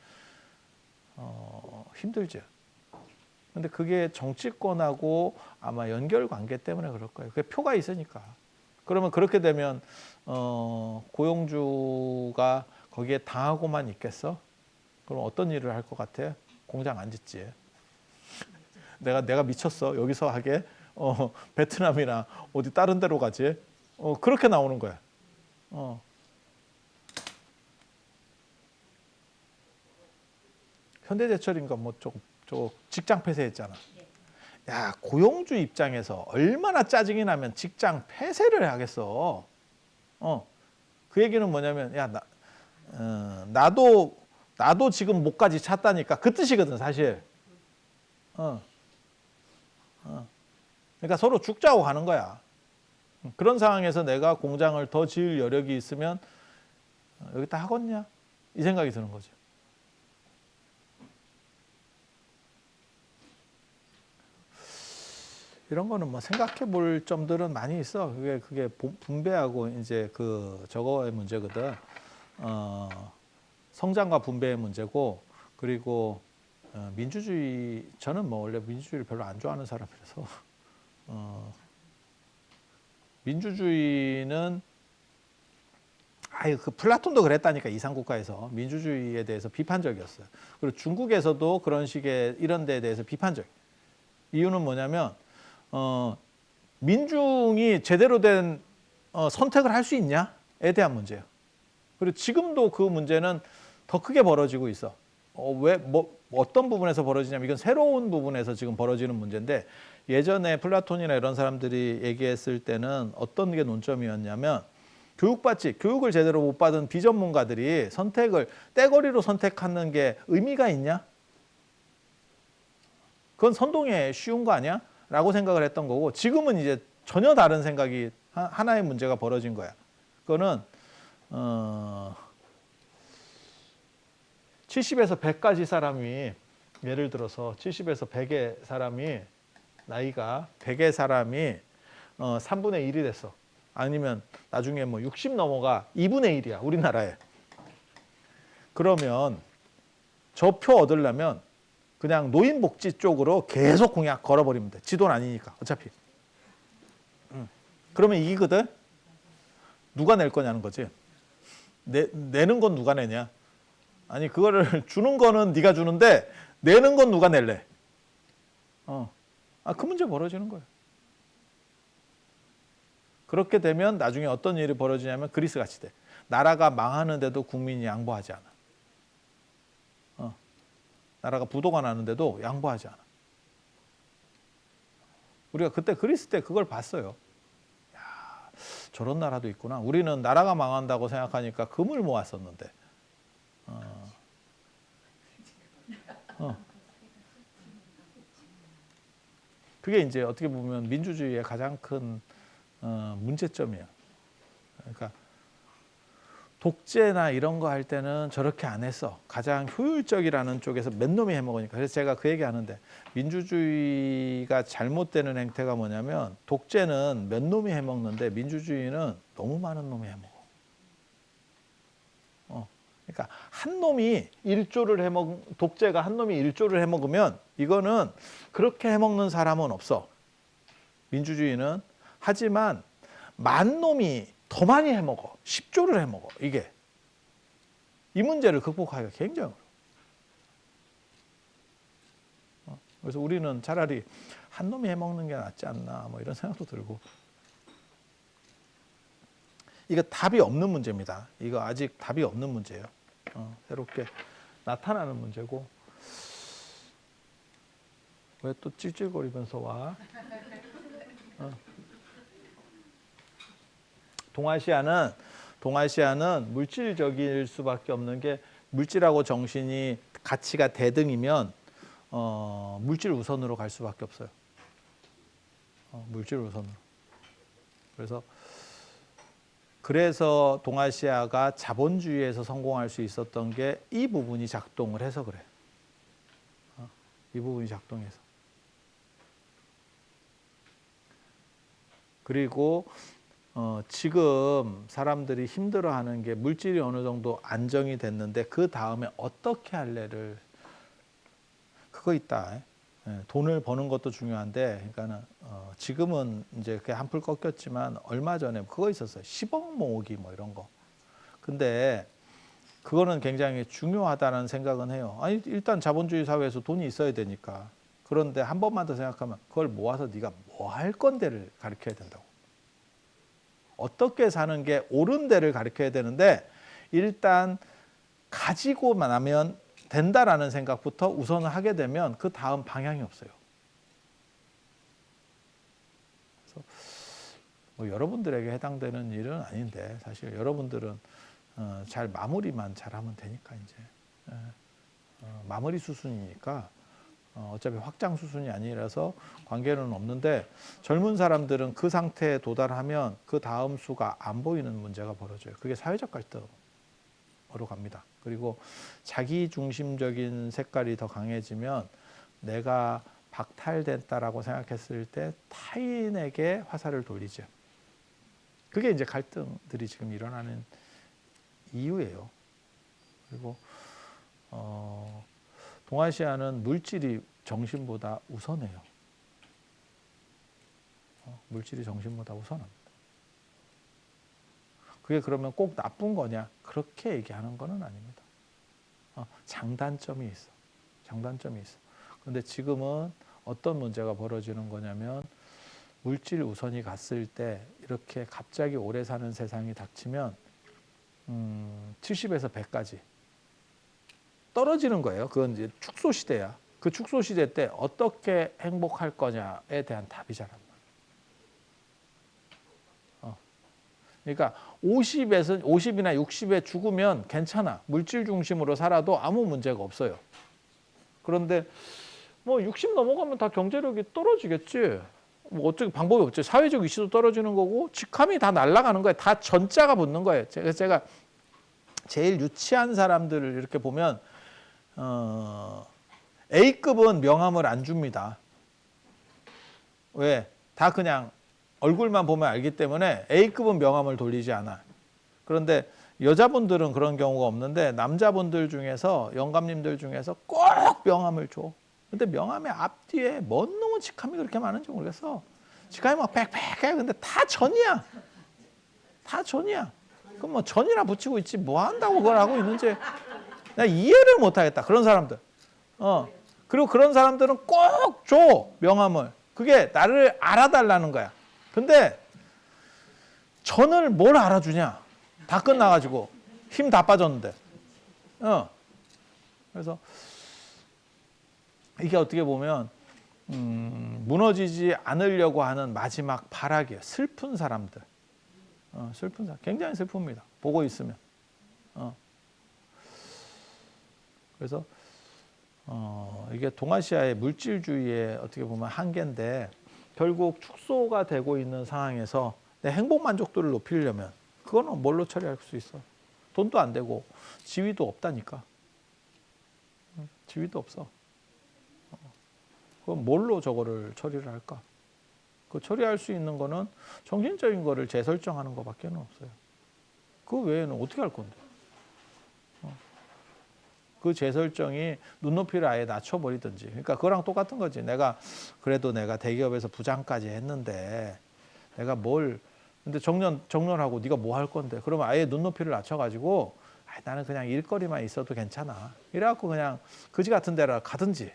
힘들죠. 근데 그게 정치권하고 아마 연결 관계 때문에 그럴 거예요. 그게 표가 있으니까. 그러면 그렇게 되면 고용주가 거기에 당하고만 있겠어? 그럼 어떤 일을 할 것 같아? 공장 안 짓지. 내가 미쳤어. 여기서 하게. 베트남이나 어디 다른 데로 가지. 그렇게 나오는 거야. 현대제철인가 뭐 저거 직장 폐쇄했잖아. 야, 고용주 입장에서 얼마나 짜증이 나면 직장 폐쇄를 하겠어. 그 얘기는 뭐냐면, 야, 나도 지금 목까지 찼다니까, 그 뜻이거든 사실. 그러니까 서로 죽자고 가는 거야. 그런 상황에서 내가 공장을 더 지을 여력이 있으면 여기다 하겠냐? 이 생각이 드는 거죠. 이런 거는 뭐 생각해 볼 점들은 많이 있어. 그게 분배하고 이제 저거의 문제거든. 성장과 분배의 문제고, 그리고 민주주의, 저는 뭐 원래 민주주의를 별로 안 좋아하는 사람이라서 민주주의는 아유, 그 플라톤도 그랬다니까. 이상국가에서 민주주의에 대해서 비판적이었어요. 그리고 중국에서도 그런 식의 이런 데에 대해서 비판적. 이유는 뭐냐면 민중이 제대로 된 선택을 할 수 있냐에 대한 문제예요. 그리고 지금도 그 문제는 더 크게 벌어지고 있어. 어떤 부분에서 벌어지냐면 이건 새로운 부분에서 지금 벌어지는 문제인데 예전에 플라톤이나 이런 사람들이 얘기했을 때는 어떤 게 논점이었냐면 교육을 제대로 못 받은 비전문가들이 선택을 떼거리로 선택하는 게 의미가 있냐? 그건 선동에 쉬운 거 아니야? 라고 생각을 했던 거고 지금은 이제 전혀 다른 생각이 하나의 문제가 벌어진 거야. 그거는 70에서 100까지 사람이 예를 들어서 70에서 100의 사람이 나이가 100의 사람이 3분의 1이 됐어. 아니면 나중에 뭐 60 넘어가 2분의 1이야. 우리나라에. 그러면 저 표 얻으려면 그냥 노인복지 쪽으로 계속 공약 걸어버리면 돼. 지도는 아니니까 어차피. 그러면 이기거든. 누가 낼 거냐는 거지. 내는 건 누가 내냐. 아니 그거를 주는 거는 네가 주는데 내는 건 누가 낼래. 그 문제 벌어지는 거예요. 그렇게 되면 나중에 어떤 일이 벌어지냐면 그리스 같이 돼. 나라가 망하는데도 국민이 양보하지 않아. 나라가 부도가 나는데도 양보하지 않아. 우리가 그때 그리스 때 그걸 봤어요. 야, 저런 나라도 있구나. 우리는 나라가 망한다고 생각하니까 금을 모았었는데. 그게 이제 어떻게 보면 민주주의의 가장 큰 문제점이에요. 그러니까 독재나 이런 거 할 때는 저렇게 안 했어. 가장 효율적이라는 쪽에서 맨 놈이 해먹으니까. 그래서 제가 그 얘기 하는데 민주주의가 잘못되는 행태가 뭐냐면 독재는 몇 놈이 해먹는데 민주주의는 너무 많은 놈이 해먹어. 그러니까 한 놈이 독재가 한 놈이 1조를 해먹으면 이거는 그렇게 해먹는 사람은 없어. 민주주의는. 하지만 만 놈이 더 많이 해먹어. 10조를 해먹어. 이게. 이 문제를 극복하기가 굉장히 어려워. 그래서 우리는 차라리 한 놈이 해먹는 게 낫지 않나 뭐 이런 생각도 들고. 이거 답이 없는 문제입니다. 이거 아직 답이 없는 문제예요. 새롭게 나타나는 문제고. 왜 또 찔찔거리면서 와? 동아시아는 물질적일 수밖에 없는 게 물질하고 정신이 가치가 대등이면 물질 우선으로 갈 수밖에 없어요. 물질 우선으로. 그래서 동아시아가 자본주의에서 성공할 수 있었던 게 이 부분이 작동을 해서 그래. 이 부분이 작동해서. 그리고 지금 사람들이 힘들어하는 게 물질이 어느 정도 안정이 됐는데 그 다음에 어떻게 할래를 그거 있다. 돈을 버는 것도 중요한데, 그러니까는 지금은 이제 그게 한풀 꺾였지만 얼마 전에 그거 있었어요. 10억 모으기 뭐 이런 거. 근데 그거는 굉장히 중요하다는 생각은 해요. 아니 일단 자본주의 사회에서 돈이 있어야 되니까. 그런데 한 번만 더 생각하면 그걸 모아서 네가 뭐 할 건데를 가르쳐야 된다고. 어떻게 사는 게 옳은 데를 가르쳐야 되는데 일단 가지고 나면 된다라는 생각부터 우선을 하게 되면 그 다음 방향이 없어요. 그래서 뭐 여러분들에게 해당되는 일은 아닌데 사실 여러분들은 잘 마무리만 잘하면 되니까 이제 마무리 수순이니까 어차피 확장 수순이 아니라서 관계는 없는데 젊은 사람들은 그 상태에 도달하면 그 다음 수가 안 보이는 문제가 벌어져요. 그게 사회적 갈등으로 갑니다. 그리고 자기 중심적인 색깔이 더 강해지면 내가 박탈됐다라고 생각했을 때 타인에게 화살을 돌리죠. 그게 이제 갈등들이 지금 일어나는 이유예요. 그리고 동아시아는 물질이 정신보다 우선해요. 물질이 정신보다 우선합니다. 그게 그러면 꼭 나쁜 거냐? 그렇게 얘기하는 거는 아닙니다. 장단점이 있어. 장단점이 있어. 그런데 지금은 어떤 문제가 벌어지는 거냐면 물질 우선이 갔을 때 이렇게 갑자기 오래 사는 세상이 닥치면 70에서 100까지 떨어지는 거예요. 그건 이제 축소 시대야. 그 축소 시대 때 어떻게 행복할 거냐에 대한 답이 잘 안 나와. 그러니까 50이나 60에 죽으면 괜찮아. 물질 중심으로 살아도 아무 문제가 없어요. 그런데 뭐 60 넘어가면 다 경제력이 떨어지겠지. 뭐 어떻게 방법이 없지. 사회적 이슈도 떨어지는 거고 직함이 다 날아가는 거예요. 다 전자가 붙는 거예요. 제가 제일 유치한 사람들을 이렇게 보면 A급은 명함을 안 줍니다. 왜? 다 그냥 얼굴만 보면 알기 때문에 A급은 명함을 돌리지 않아. 그런데 여자분들은 그런 경우가 없는데 남자분들 중에서 영감님들 중에서 꼭 명함을 줘. 근데 명함의 앞뒤에 뭔 놈의 직함이 그렇게 많은지 모르겠어. 직함이 막 빽빽해. 근데 다 전이야. 다 전이야. 그럼 뭐 전이나 붙이고 있지 뭐 한다고 그걸 하고 있는지 내가 이해를 못 하겠다. 그런 사람들. 그리고 그런 사람들은 꼭 줘. 명함을. 그게 나를 알아달라는 거야. 근데 전을 뭘 알아주냐. 다 끝나가지고 힘 다 빠졌는데. 그래서 이게 어떻게 보면 무너지지 않으려고 하는 마지막 발악이에요. 슬픈 사람들. 슬픈 사람. 굉장히 슬픕니다. 보고 있으면. 그래서 이게 동아시아의 물질주의의 어떻게 보면 한계인데 결국 축소가 되고 있는 상황에서 내 행복 만족도를 높이려면 그거는 뭘로 처리할 수 있어? 돈도 안 되고 지위도 없다니까. 지위도 없어. 그럼 뭘로 저거를 처리를 할까? 그 처리할 수 있는 거는 정신적인 거를 재설정하는 것밖에 없어요. 그 외에는 어떻게 할 건데? 그 재설정이 눈높이를 아예 낮춰버리든지. 그러니까 그거랑 똑같은 거지. 그래도 내가 대기업에서 부장까지 했는데 내가 근데 정년하고 네가 뭐 할 건데? 그러면 아예 눈높이를 낮춰가지고 나는 그냥 일거리만 있어도 괜찮아. 이래갖고 그냥 그지 같은 데라 가든지.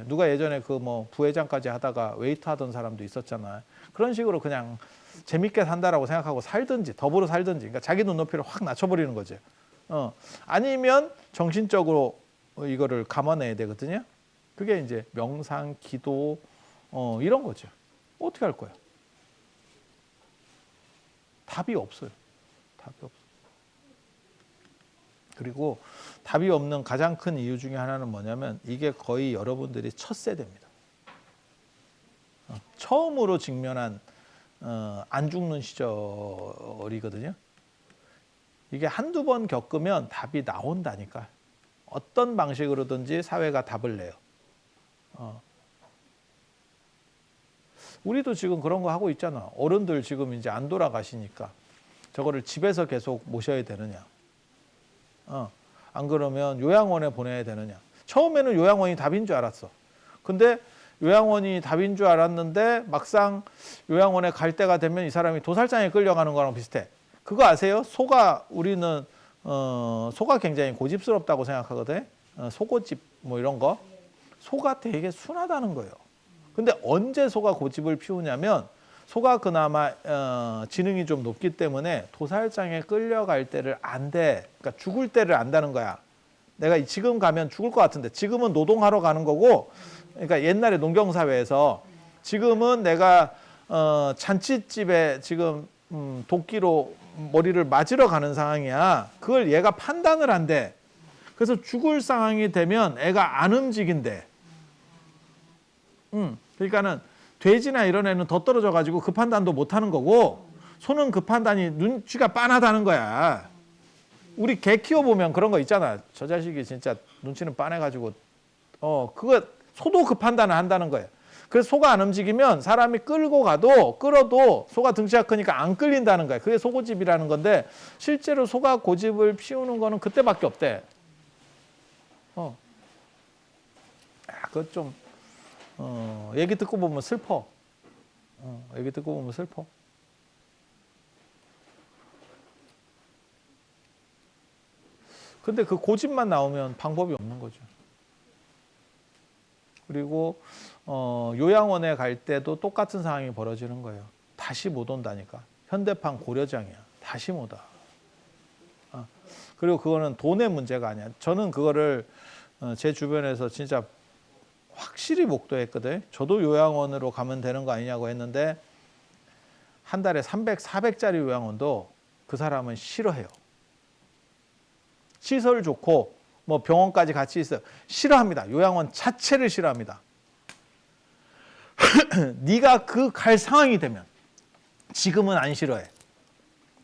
누가 예전에 그 뭐 부회장까지 하다가 웨이터 하던 사람도 있었잖아. 그런 식으로 그냥 재밌게 산다라고 생각하고 살든지 더불어 살든지. 그러니까 자기 눈높이를 확 낮춰버리는 거지. 아니면 정신적으로 이거를 감아내야 되거든요. 그게 이제 명상, 기도 이런 거죠. 어떻게 할 거야? 답이 없어요. 답이 없어. 그리고 답이 없는 가장 큰 이유 중에 하나는 뭐냐면 이게 거의 여러분들이 첫 세대입니다. 처음으로 직면한 안 죽는 시절이거든요. 이게 한두 번 겪으면 답이 나온다니까. 어떤 방식으로든지 사회가 답을 내요. 우리도 지금 그런 거 하고 있잖아. 어른들 지금 이제 안 돌아가시니까 저거를 집에서 계속 모셔야 되느냐. 안 그러면 요양원에 보내야 되느냐. 처음에는 요양원이 답인 줄 알았어. 근데 요양원이 답인 줄 알았는데 막상 요양원에 갈 때가 되면 이 사람이 도살장에 끌려가는 거랑 비슷해. 그거 아세요? 우리는 소가 굉장히 고집스럽다고 생각하거든. 소고집 뭐 이런 거. 소가 되게 순하다는 거예요. 근데 언제 소가 고집을 피우냐면 소가 그나마 지능이 좀 높기 때문에 도살장에 끌려갈 때를 안대. 그러니까 죽을 때를 안다는 거야. 내가 지금 가면 죽을 것 같은데 지금은 노동하러 가는 거고, 그러니까 옛날에 농경사회에서 지금은 내가 잔치집에 지금 도끼로 머리를 맞으러 가는 상황이야. 그걸 얘가 판단을 한대. 그래서 죽을 상황이 되면 애가 안 움직인대. 그러니까는 돼지나 이런 애는 더 떨어져 가지고 그 판단도 못 하는 거고, 소는 그 판단이 눈치가 빤하다는 거야. 우리 개 키워보면 그런 거 있잖아. 저 자식이 진짜 눈치는 빤해가지고 그거 소도 그 판단을 한다는 거예요. 그래서 소가 안 움직이면 사람이 끌어도 소가 등치가 크니까 안 끌린다는 거예요. 그게 소고집이라는 건데 실제로 소가 고집을 피우는 거는 그때밖에 없대. 그거 좀 얘기 듣고 보면 슬퍼. 얘기 듣고 보면 슬퍼. 근데 그 고집만 나오면 방법이 없는 거죠. 그리고 요양원에 갈 때도 똑같은 상황이 벌어지는 거예요. 다시 못 온다니까. 현대판 고려장이야. 다시 못 와. 그리고 그거는 돈의 문제가 아니야. 저는 그거를 제 주변에서 진짜 확실히 목도했거든. 저도 요양원으로 가면 되는 거 아니냐고 했는데 한 달에 300, 400짜리 요양원도 그 사람은 싫어해요. 시설 좋고 뭐 병원까지 같이 있어요. 싫어합니다. 요양원 자체를 싫어합니다. 네가 그 갈 상황이 되면 지금은 안 싫어해.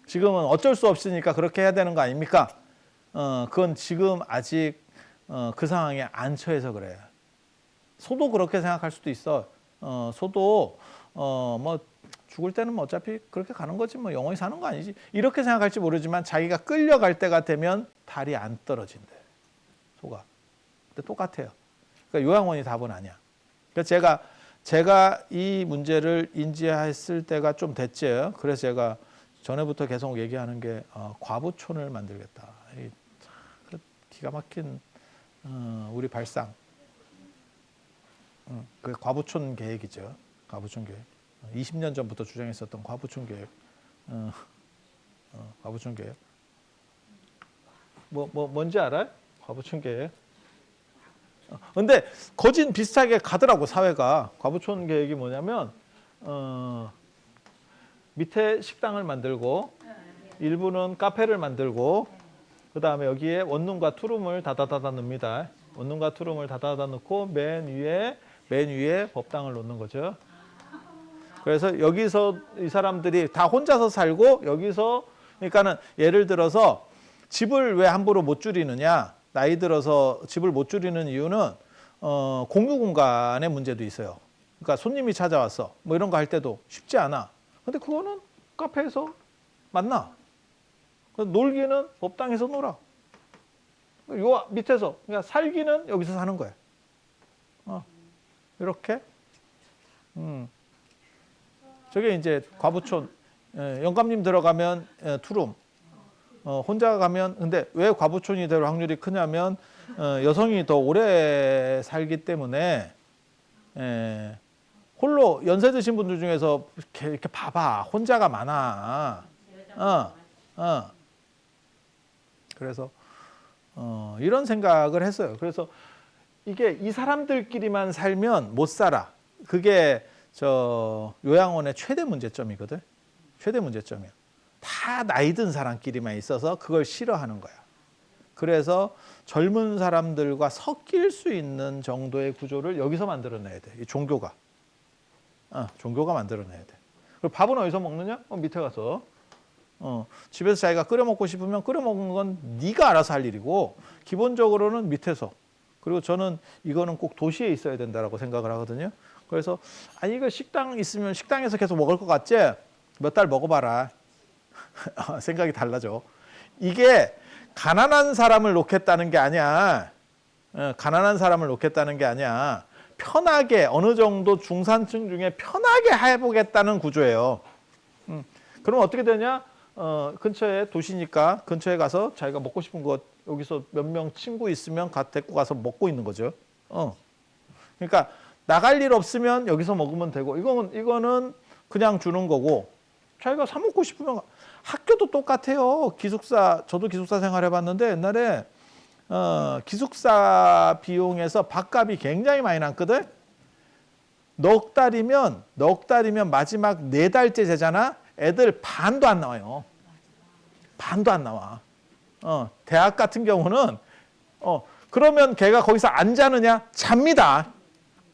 지금은 어쩔 수 없으니까 그렇게 해야 되는 거 아닙니까? 그건 지금 아직 그 상황에 안 처해서 그래요. 소도 그렇게 생각할 수도 있어. 소도 뭐 죽을 때는 뭐 어차피 그렇게 가는 거지 뭐 영원히 사는 거 아니지. 이렇게 생각할지 모르지만 자기가 끌려갈 때가 되면 달이 안 떨어진대. 소가. 근데 똑같아요. 그러니까 요양원이 답은 아니야. 그러니까 제가 이 문제를 인지했을 때가 좀 됐죠. 그래서 제가 전에부터 계속 얘기하는 게 과부촌을 만들겠다. 기가 막힌 우리 발상. 그 과부촌 계획이죠. 과부촌 계획. 20년 전부터 주장했었던 과부촌 계획. 과부촌 계획. 뭔지 알아요? 과부촌 계획. 근데 거진 비슷하게 가더라고 사회가. 과부촌 계획이 뭐냐면 밑에 식당을 만들고 일부는 카페를 만들고 그 다음에 여기에 원룸과 투룸을 다다다다 넣습니다. 원룸과 투룸을 다다다다 넣고 맨 위에 법당을 놓는 거죠. 그래서 여기서 이 사람들이 다 혼자서 살고 여기서 그러니까는 예를 들어서 집을 왜 함부로 못 줄이느냐. 나이 들어서 집을 못 줄이는 이유는 공유 공간의 문제도 있어요. 그러니까 손님이 찾아왔어. 뭐 이런 거 할 때도 쉽지 않아. 근데 그거는 카페에서 만나. 놀기는 법당에서 놀아. 요 밑에서 그러니까 살기는 여기서 사는 거야. 이렇게. 저게 이제 과부촌. 영감님 들어가면 투룸. 혼자 가면 근데 왜 과부촌이 될 확률이 크냐면 여성이 더 오래 살기 때문에 홀로 연세 드신 분들 중에서 이렇게 봐봐 혼자가 많아. 그래서 이런 생각을 했어요. 그래서 이게 이 사람들끼리만 살면 못 살아. 그게 저 요양원의 최대 문제점이거든. 최대 문제점이야. 다 나이 든 사람끼리만 있어서 그걸 싫어하는 거야. 그래서 젊은 사람들과 섞일 수 있는 정도의 구조를 여기서 만들어내야 돼. 이 종교가. 종교가 만들어내야 돼. 그리고 밥은 어디서 먹느냐? 밑에 가서. 집에서 자기가 끓여 먹고 싶으면 끓여 먹는 건 네가 알아서 할 일이고 기본적으로는 밑에서. 그리고 저는 이거는 꼭 도시에 있어야 된다라고 생각을 하거든요. 그래서 아니 이거 식당 있으면 식당에서 계속 먹을 것 같지? 몇 달 먹어봐라. 생각이 달라져. 이게 가난한 사람을 놓겠다는 게 아니야. 가난한 사람을 놓겠다는 게 아니야. 편하게 어느 정도 중산층 중에 편하게 해보겠다는 구조예요. 그럼 어떻게 되냐? 근처에 도시니까 근처에 가서 자기가 먹고 싶은 거 여기서 몇 명 친구 있으면 데리고 가서 먹고 있는 거죠. 그러니까 나갈 일 없으면 여기서 먹으면 되고 이거는 그냥 주는 거고 자기가 사 먹고 싶으면 학교도 똑같아요. 저도 기숙사 생활해봤는데 옛날에 기숙사 비용에서 밥값이 굉장히 많이 남거든. 넉 달이면 마지막 4달째 되잖아. 애들 반도 안 나와요. 반도 안 나와. 대학 같은 경우는 그러면 걔가 거기서 안 자느냐? 잡니다.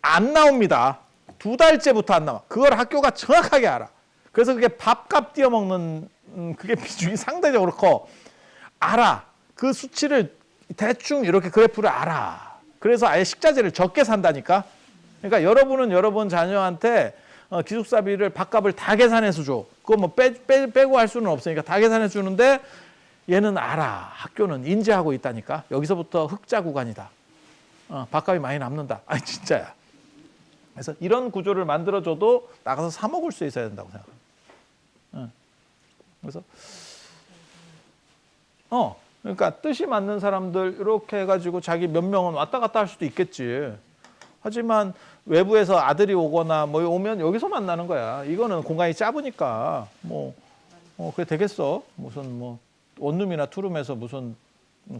안 나옵니다. 2달째부터 안 나와. 그걸 학교가 정확하게 알아. 그래서 그게 밥값 띄어 먹는 그게 비중이 상대적으로 커. 알아. 그 수치를 대충 이렇게 그래프를 알아. 그래서 아예 식자재를 적게 산다니까. 그러니까 여러분은 여러분 자녀한테 기숙사비를 밥값을 다 계산해서 줘. 그거 뭐 빼고 할 수는 없으니까 다 계산해 주는데 얘는 알아. 학교는 인지하고 있다니까. 여기서부터 흑자 구간이다. 밥값이 많이 남는다. 아니 진짜야. 그래서 이런 구조를 만들어줘도 나가서 사 먹을 수 있어야 된다고 생각합니다. 그래서 그러니까 뜻이 맞는 사람들 이렇게 해가지고 자기 몇 명은 왔다 갔다 할 수도 있겠지. 하지만 외부에서 아들이 오거나 뭐 오면 여기서 만나는 거야. 이거는 공간이 짧으니까 그래 되겠어. 무슨 뭐 원룸이나 투룸에서 무슨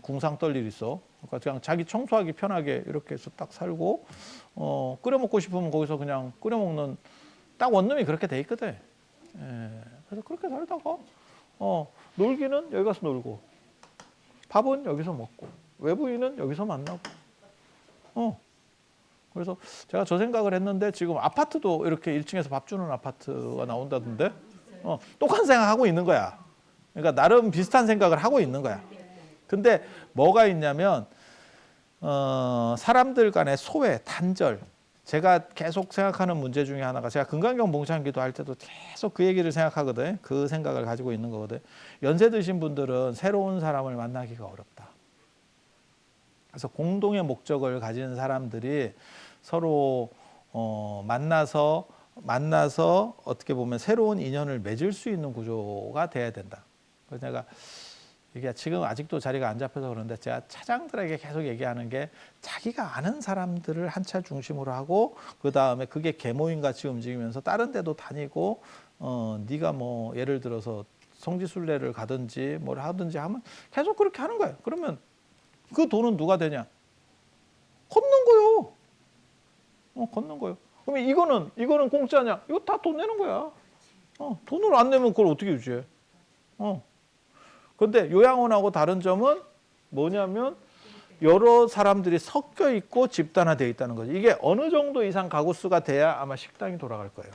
궁상 떨 일 있어. 그러니까 그냥 자기 청소하기 편하게 이렇게 해서 딱 살고 끓여 먹고 싶으면 거기서 그냥 끓여 먹는 딱 원룸이 그렇게 돼 있거든. 예, 그래서 그렇게 살다가 놀기는 여기 가서 놀고 밥은 여기서 먹고 외부인은 여기서 만나고 그래서 제가 저 생각을 했는데 지금 아파트도 이렇게 1층에서 밥 주는 아파트가 나온다던데 똑같은 생각하고 있는 거야. 그러니까 나름 비슷한 생각을 하고 있는 거야. 근데 뭐가 있냐면 사람들 간의 소외, 단절. 제가 계속 생각하는 문제 중에 하나가 제가 금강경 봉창기도 할 때도 계속 그 얘기를 생각하거든. 그 생각을 가지고 있는 거거든. 연세 드신 분들은 새로운 사람을 만나기가 어렵다. 그래서 공동의 목적을 가진 사람들이 서로 만나서 어떻게 보면 새로운 인연을 맺을 수 있는 구조가 돼야 된다. 그래서 내가 이게 지금 아직도 자리가 안 잡혀서 그런데 제가 차장들에게 계속 얘기하는 게 자기가 아는 사람들을 한 차 중심으로 하고 그 다음에 그게 계모임 같이 움직이면서 다른 데도 다니고 네가 뭐 예를 들어서 성지순례를 가든지 뭘 하든지 하면 계속 그렇게 하는 거예요. 그러면 그 돈은 누가 되냐? 걷는 거요. 걷는 거요. 그러면 이거는 공짜냐? 이거 다 돈 내는 거야. 돈을 안 내면 그걸 어떻게 유지해? 그런데 요양원하고 다른 점은 뭐냐면 여러 사람들이 섞여 있고 집단화되어 있다는 거죠. 이게 어느 정도 이상 가구 수가 돼야 아마 식당이 돌아갈 거예요.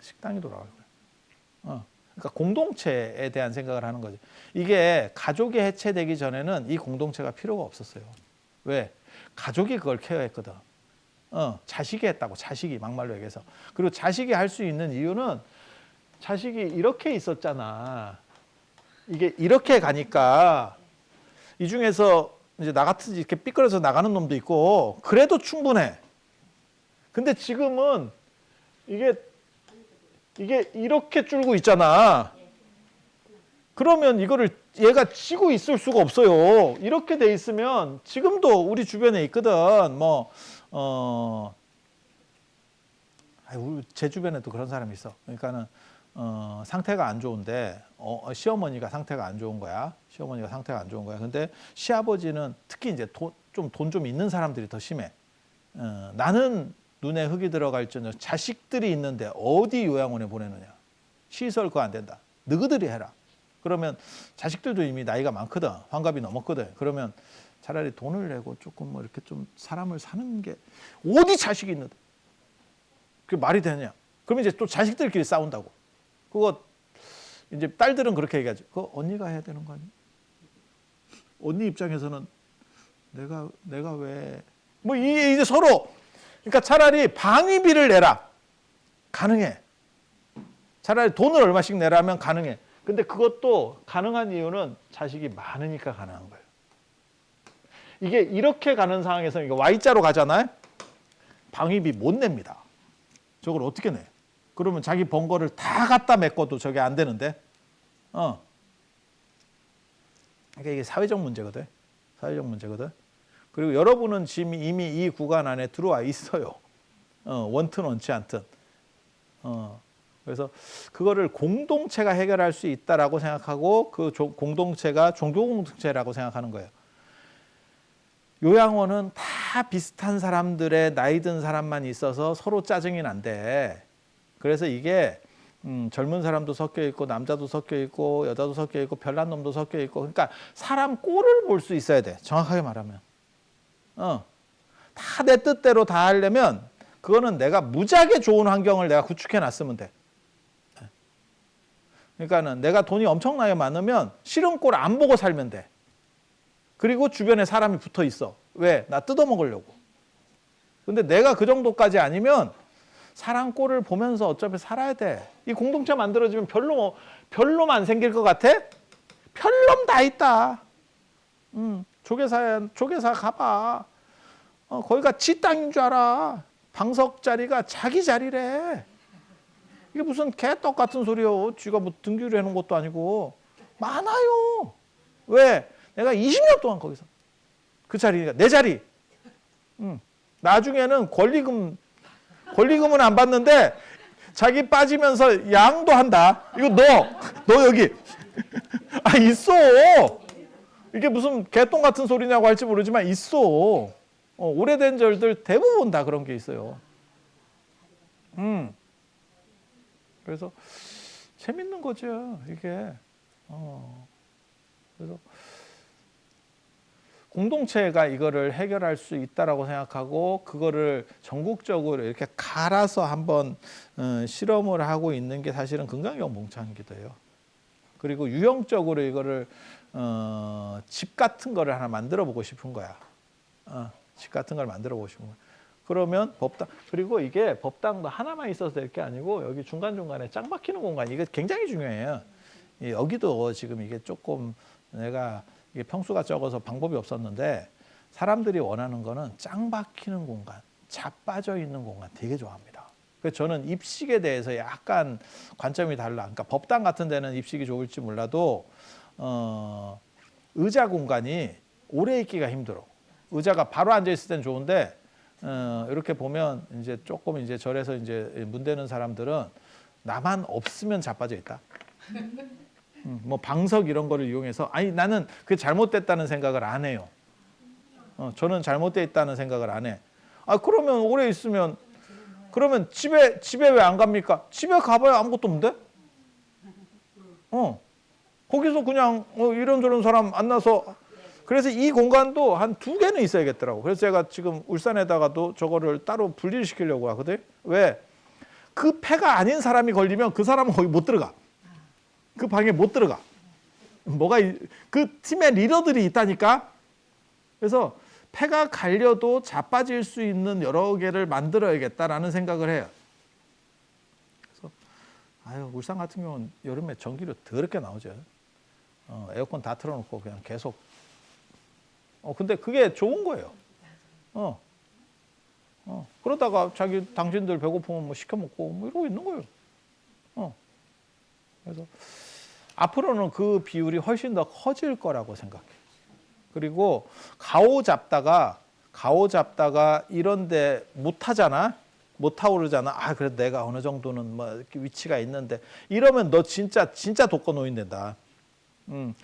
식당이 돌아갈 거예요. 그러니까 공동체에 대한 생각을 하는 거죠. 이게 가족이 해체되기 전에는 이 공동체가 필요가 없었어요. 왜? 가족이 그걸 케어했거든. 자식이 했다고, 자식이 막말로 얘기해서. 그리고 자식이 할 수 있는 이유는 자식이 이렇게 있었잖아. 이게 이렇게 가니까 이 중에서 이제 나 같은 이렇게 삐뚤어져 나가는 놈도 있고 그래도 충분해. 근데 지금은 이게 이렇게 줄고 있잖아. 그러면 이거를 얘가 쥐고 있을 수가 없어요. 이렇게 돼 있으면 지금도 우리 주변에 있거든. 제 주변에도 그런 사람이 있어. 그러니까는 상태가 안 좋은데 시어머니가 상태가 안 좋은 거야. 시어머니가 상태가 안 좋은 거야. 근데 시아버지는 특히 이제 돈 좀 있는 사람들이 더 심해. 나는 눈에 흙이 들어갈지언정 자식들이 있는데 어디 요양원에 보내느냐. 시설 그거 안 된다. 너희들이 해라. 그러면 자식들도 이미 나이가 많거든. 환갑이 넘었거든. 그러면 차라리 돈을 내고 조금 뭐 이렇게 좀 사람을 사는 게 어디 자식이 있는데 그게 말이 되느냐. 그러면 이제 또 자식들끼리 싸운다고. 그거 이제 딸들은 그렇게 얘기하지. 그거 언니가 해야 되는 거 아니야? 언니 입장에서는 내가 왜 뭐 이제 서로 그러니까 차라리 방위비를 내라. 가능해. 차라리 돈을 얼마씩 내라면 가능해. 근데 그것도 가능한 이유는 자식이 많으니까 가능한 거예요. 이게 이렇게 가는 상황에서 이거 Y자로 가잖아요. 방위비 못 냅니다. 저걸 어떻게 내? 그러면 자기 번 거를 다 갖다 메꿔도 저게 안 되는데. 그러니까 이게 사회적 문제거든. 사회적 문제거든. 그리고 여러분은 지금 이미 이 구간 안에 들어와 있어요. 원튼 원치 않든. 그래서 그거를 공동체가 해결할 수 있다라고 생각하고 그 공동체가 종교 공동체라고 생각하는 거예요. 요양원은 다 비슷한 사람들의 나이 든 사람만 있어서 서로 짜증이 난대. 그래서 이게 젊은 사람도 섞여 있고 남자도 섞여 있고 여자도 섞여 있고 별난 놈도 섞여 있고 그러니까 사람 꼴을 볼 수 있어야 돼. 정확하게 말하면. 다 내 뜻대로 다 하려면 그거는 내가 무지하게 좋은 환경을 내가 구축해 놨으면 돼. 그러니까는 내가 돈이 엄청나게 많으면 싫은 꼴 안 보고 살면 돼. 그리고 주변에 사람이 붙어 있어. 왜? 나 뜯어먹으려고. 근데 내가 그 정도까지 아니면 사람 꼴을 보면서 어차피 살아야 돼. 이 공동체 만들어지면 별로만 생길 것 같아? 별놈 다 있다. 조계사 가봐. 거기가 지 땅인 줄 알아. 방석 자리가 자기 자리래. 이게 무슨 개떡 같은 소리요. 쥐가 뭐 등기를 해놓은 것도 아니고. 많아요. 왜? 내가 20년 동안 거기서 그 자리니까 내 자리. 나중에는 권리금은 안 받는데 자기 빠지면서 양도 한다. 이거 너 여기 있어. 이게 무슨 개똥 같은 소리냐고 할지 모르지만 있어. 오래된 절들 대부분 다 그런 게 있어요. 그래서 재밌는 거죠, 이게. 그래서 공동체가 이거를 해결할 수 있다라고 생각하고 그거를 전국적으로 이렇게 갈아서 한번 실험을 하고 있는 게 사실은 금강경 봉창기도예요. 그리고 유형적으로 이거를 집 같은 거를 하나 만들어 보고 싶은 거야. 집 같은 걸 만들어 보고 싶은 거야. 그러면 법당, 그리고 이게 법당도 하나만 있어서 될 게 아니고 여기 중간중간에 짱 박히는 공간, 이게 굉장히 중요해요. 여기도 지금 이게 조금 내가 이게 평수가 적어서 방법이 없었는데 사람들이 원하는 거는 짱 박히는 공간, 자빠져 있는 공간 되게 좋아합니다. 그래서 저는 입식에 대해서 약간 관점이 달라. 그러니까 법당 같은 데는 입식이 좋을지 몰라도 의자 공간이 오래 있기가 힘들어. 의자가 바로 앉아 있을 땐 좋은데 이렇게 보면 이제 조금 이제 절에서 이제 문대는 사람들은 나만 없으면 자빠져 있다. 뭐 방석 이런 거를 이용해서 아니 나는 그게 잘못됐다는 생각을 안 해요. 저는 잘못돼 있다는 생각을 안 해. 그러면 오래 있으면 그러면 집에 왜 안 갑니까? 집에 가봐야 아무것도 없는데? 거기서 그냥 이런저런 사람 만나서 그래서 이 공간도 한 2개는 있어야겠더라고. 그래서 제가 지금 울산에다가도 저거를 따로 분리를 시키려고 하거든. 왜? 그 폐가 아닌 사람이 걸리면 그 사람은 거기 못 들어가. 그 방에 못 들어가. 그 팀의 리더들이 있다니까. 그래서 폐가 갈려도 자빠질 수 있는 여러 개를 만들어야겠다라는 생각을 해요. 그래서 울산 같은 경우는 여름에 전기료 더럽게 나오죠. 에어컨 다 틀어놓고 그냥 계속. 근데 그게 좋은 거예요. 그러다가 당신들 배고프면 뭐 시켜 먹고 뭐 이러고 있는 거예요. 그래서 앞으로는 그 비율이 훨씬 더 커질 거라고 생각해. 그리고 가오 잡다가 이런데 못 하잖아. 못 타고 그러잖아. 그래도 내가 어느 정도는 뭐 이렇게 위치가 있는데 이러면 너 진짜 독거노인 된다.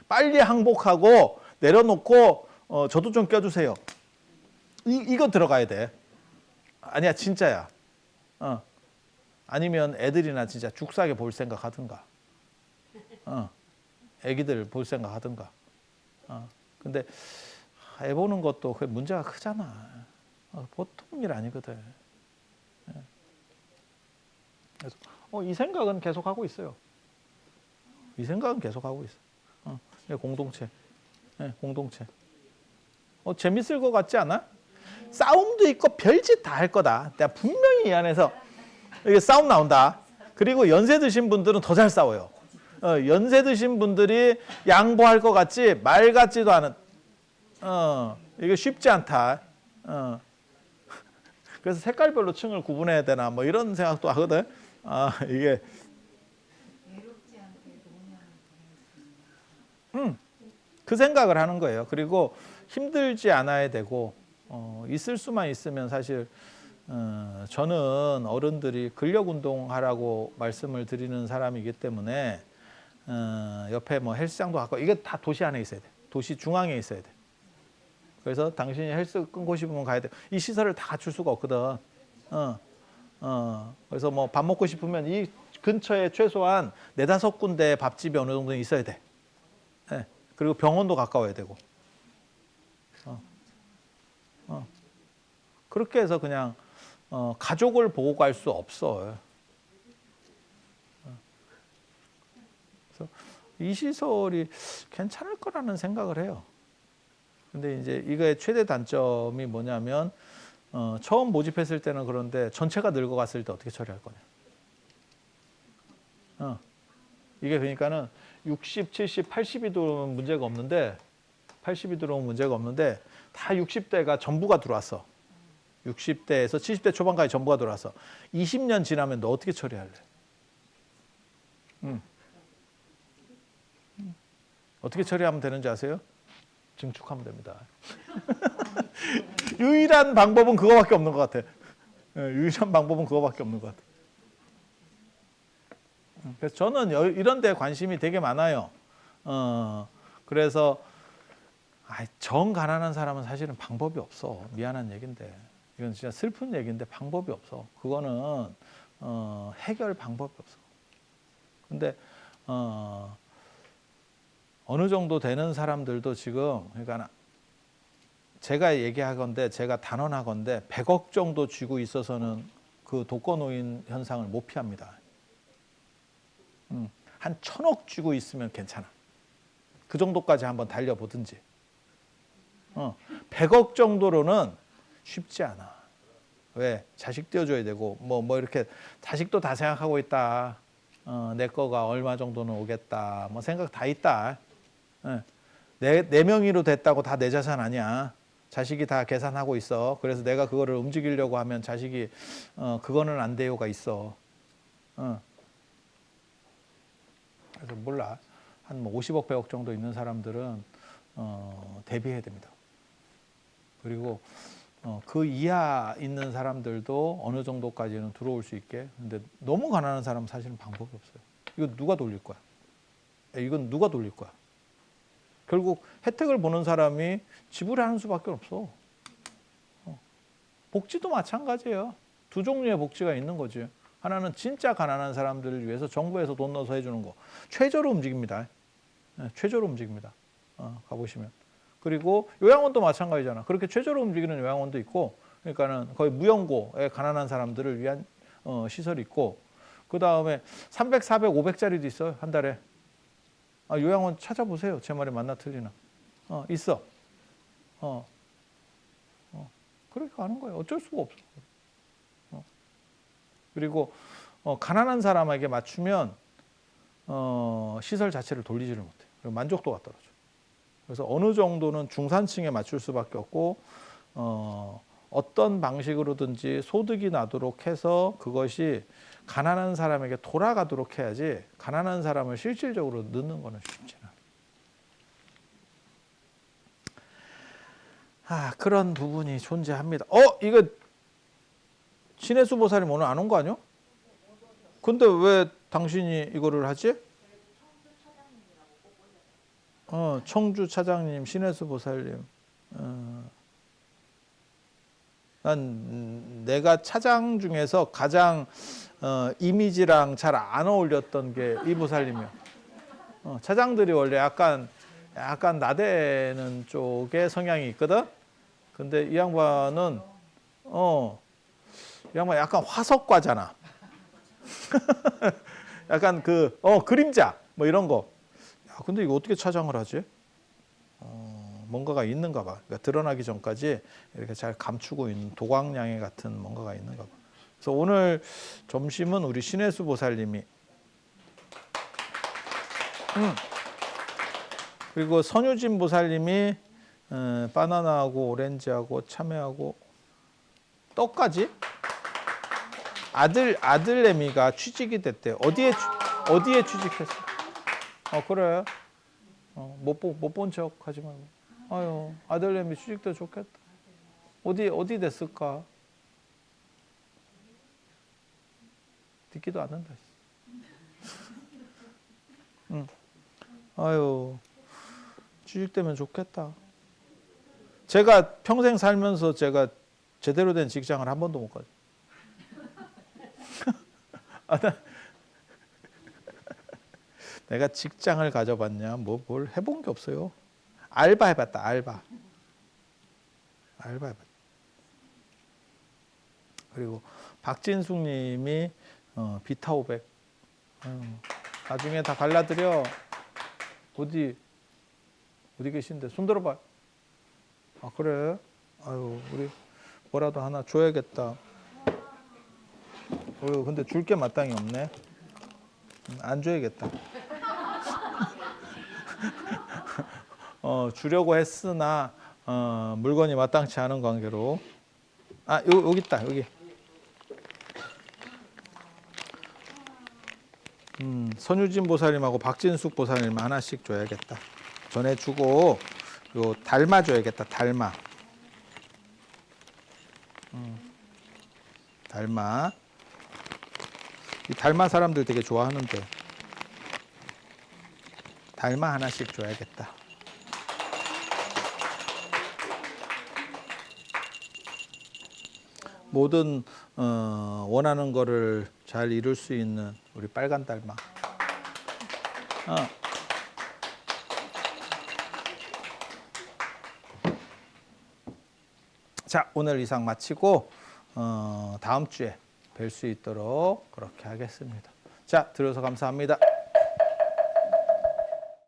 빨리 항복하고 내려놓고 저도 좀 껴주세요. 이거 들어가야 돼. 아니야 진짜야. 아니면 애들이나 진짜 죽사게 볼 생각 하든가. 애기들 볼 생각 하든가. 근데 애 보는 것도 그 문제가 크잖아. 보통 일 아니거든. 그래서 이 생각은 계속 하고 있어요. 이 생각은 계속 하고 있어. 공동체. 공동체. 재밌을 것 같지 않아? 싸움도 있고 별짓 다 할 거다. 내가 분명히 이 안에서 이게 싸움 나온다. 그리고 연세 드신 분들은 더 잘 싸워요. 연세 드신 분들이 양보할 것 같지 말 같지도 않은. 이게 쉽지 않다. 그래서 색깔별로 층을 구분해야 되나 뭐 이런 생각도 하거든. 이게 그 생각을 하는 거예요. 그리고 힘들지 않아야 되고 있을 수만 있으면 사실 저는 어른들이 근력 운동하라고 말씀을 드리는 사람이기 때문에 옆에 뭐 헬스장도 갖고 이게 다 도시 안에 있어야 돼. 도시 중앙에 있어야 돼. 그래서 당신이 헬스 끊고 싶으면 가야 돼. 이 시설을 다 갖출 수가 없거든. 그래서 뭐 밥 먹고 싶으면 이 근처에 최소한 4-5군데 밥집이 어느 정도 있어야 돼. 그리고 병원도 가까워야 되고. 그렇게 해서 그냥 가족을 보고 갈 수 없어. 그래서 이 시설이 괜찮을 거라는 생각을 해요. 근데 이제 이거의 최대 단점이 뭐냐면 처음 모집했을 때는 그런데 전체가 늙어갔을 때 어떻게 처리할 거냐. 이게 그러니까는 60, 70, 80이 들어오면 문제가 없는데 다 60대가 전부가 들어왔어. 60대에서 70대 초반까지 전부가 들어왔어. 20년 지나면 너 어떻게 처리할래? 어떻게 처리하면 되는지 아세요? 증축하면 됩니다. 유일한 방법은 그거밖에 없는 것 같아. 유일한 방법은 그거밖에 없는 것 같아. 그래서 저는 이런 데 관심이 되게 많아요. 그래서 정 가난한 사람은 사실은 방법이 없어. 미안한 얘기인데 이건 진짜 슬픈 얘기인데 방법이 없어. 그거는 해결 방법이 없어. 근데 어느 정도 되는 사람들도 지금 그러니까 제가 얘기하건대 제가 단언하건대 100억 정도 쥐고 있어서는 그 독거노인 현상을 못 피합니다. 한 1000억 쥐고 있으면 괜찮아. 그 정도까지 한번 달려보든지. 100억 정도로는 쉽지 않아. 왜? 자식 띄워줘야 되고 뭐 이렇게 자식도 다 생각하고 있다. 내 거가 얼마 정도는 오겠다. 뭐 생각 다 있다. 내 명의로 됐다고 다 내 자산 아니야. 자식이 다 계산하고 있어. 그래서 내가 그거를 움직이려고 하면 자식이 그거는 안 돼요가 있어. 그래서 몰라. 한 뭐 50억, 100억 정도 있는 사람들은 대비해야 됩니다. 그리고 그 이하 있는 사람들도 어느 정도까지는 들어올 수 있게. 근데 너무 가난한 사람은 사실은 방법이 없어요. 이거 누가 돌릴 거야? 이건 누가 돌릴 거야? 결국 혜택을 보는 사람이 지불하는 수밖에 없어. 복지도 마찬가지예요. 두 종류의 복지가 있는 거지. 하나는 진짜 가난한 사람들을 위해서 정부에서 돈 넣어서 해주는 거. 최저로 움직입니다. 최저로 움직입니다. 가보시면. 그리고 요양원도 마찬가지잖아. 그렇게 최저로 움직이는 요양원도 있고, 그러니까는 거의 무연고에 가난한 사람들을 위한 시설이 있고, 그 다음에 300, 400, 500짜리도 있어요. 한 달에. 요양원 찾아보세요. 제 말이 맞나 틀리나. 있어. 그렇게 가는 거예요. 어쩔 수가 없어. 그리고 가난한 사람에게 맞추면 시설 자체를 돌리지를 못해. 그리고 만족도가 떨어져. 그래서 어느 정도는 중산층에 맞출 수밖에 없고 어떤 방식으로든지 소득이 나도록 해서 그것이 가난한 사람에게 돌아가도록 해야지 가난한 사람을 실질적으로 넣는 거는 쉽지 않아. 그런 부분이 존재합니다. 이거 신혜수 보살님 오늘 안 온 거 아니야? 근데 왜 당신이 이거를 하지? 청주 차장님, 신혜수 보살님. 난 내가 차장 중에서 가장 이미지랑 잘 안 어울렸던 게 이 보살님이야. 차장들이 원래 약간 나대는 쪽의 성향이 있거든. 근데 이 양반은 이 양반 약간 화석과잖아. 약간 그림자 뭐 이런 거. 근데 이거 어떻게 차장을 하지? 뭔가가 있는가 봐. 그러니까 드러나기 전까지 이렇게 잘 감추고 있는 도광냥이 같은 뭔가가 있는가 봐. 그래서 오늘 점심은 우리 신혜수 보살님이 그리고 선유진 보살님이 바나나하고 오렌지하고 참외하고 떡까지 아들내미가 취직이 됐대. 어디에 취직했어? 그래. 못 본 척 하지 말고. 아유, 아들내미 취직도 좋겠다. 어디 됐을까? 듣기도 않는다. 아유, 취직되면 좋겠다. 제가 평생 살면서 제가 제대로 된 직장을 한 번도 못 가죠. 내가 직장을 가져봤냐? 뭘 해본 게 없어요. 알바 해봤다. 알바 해봤다. 그리고 박진숙님이 비타 500. 나중에 다 발라드려. 어디 계신데? 손 들어봐. 그래? 아유, 우리 뭐라도 하나 줘야겠다. 근데 줄 게 마땅히 없네. 안 줘야겠다. 주려고 했으나 물건이 마땅치 않은 관계로. 여기 있다. 여기. 선유진 보살님하고 박진숙 보살님 하나씩 줘야겠다. 전해주고 요 달마 줘야겠다. 달마. 달마. 이 달마 사람들 되게 좋아하는데 달마 하나씩 줘야겠다. 모든 원하는 거를 잘 이룰 수 있는 우리 빨간 달마. 자, 오늘 이상 마치고 다음 주에 뵐 수 있도록 그렇게 하겠습니다. 자, 들어서 감사합니다.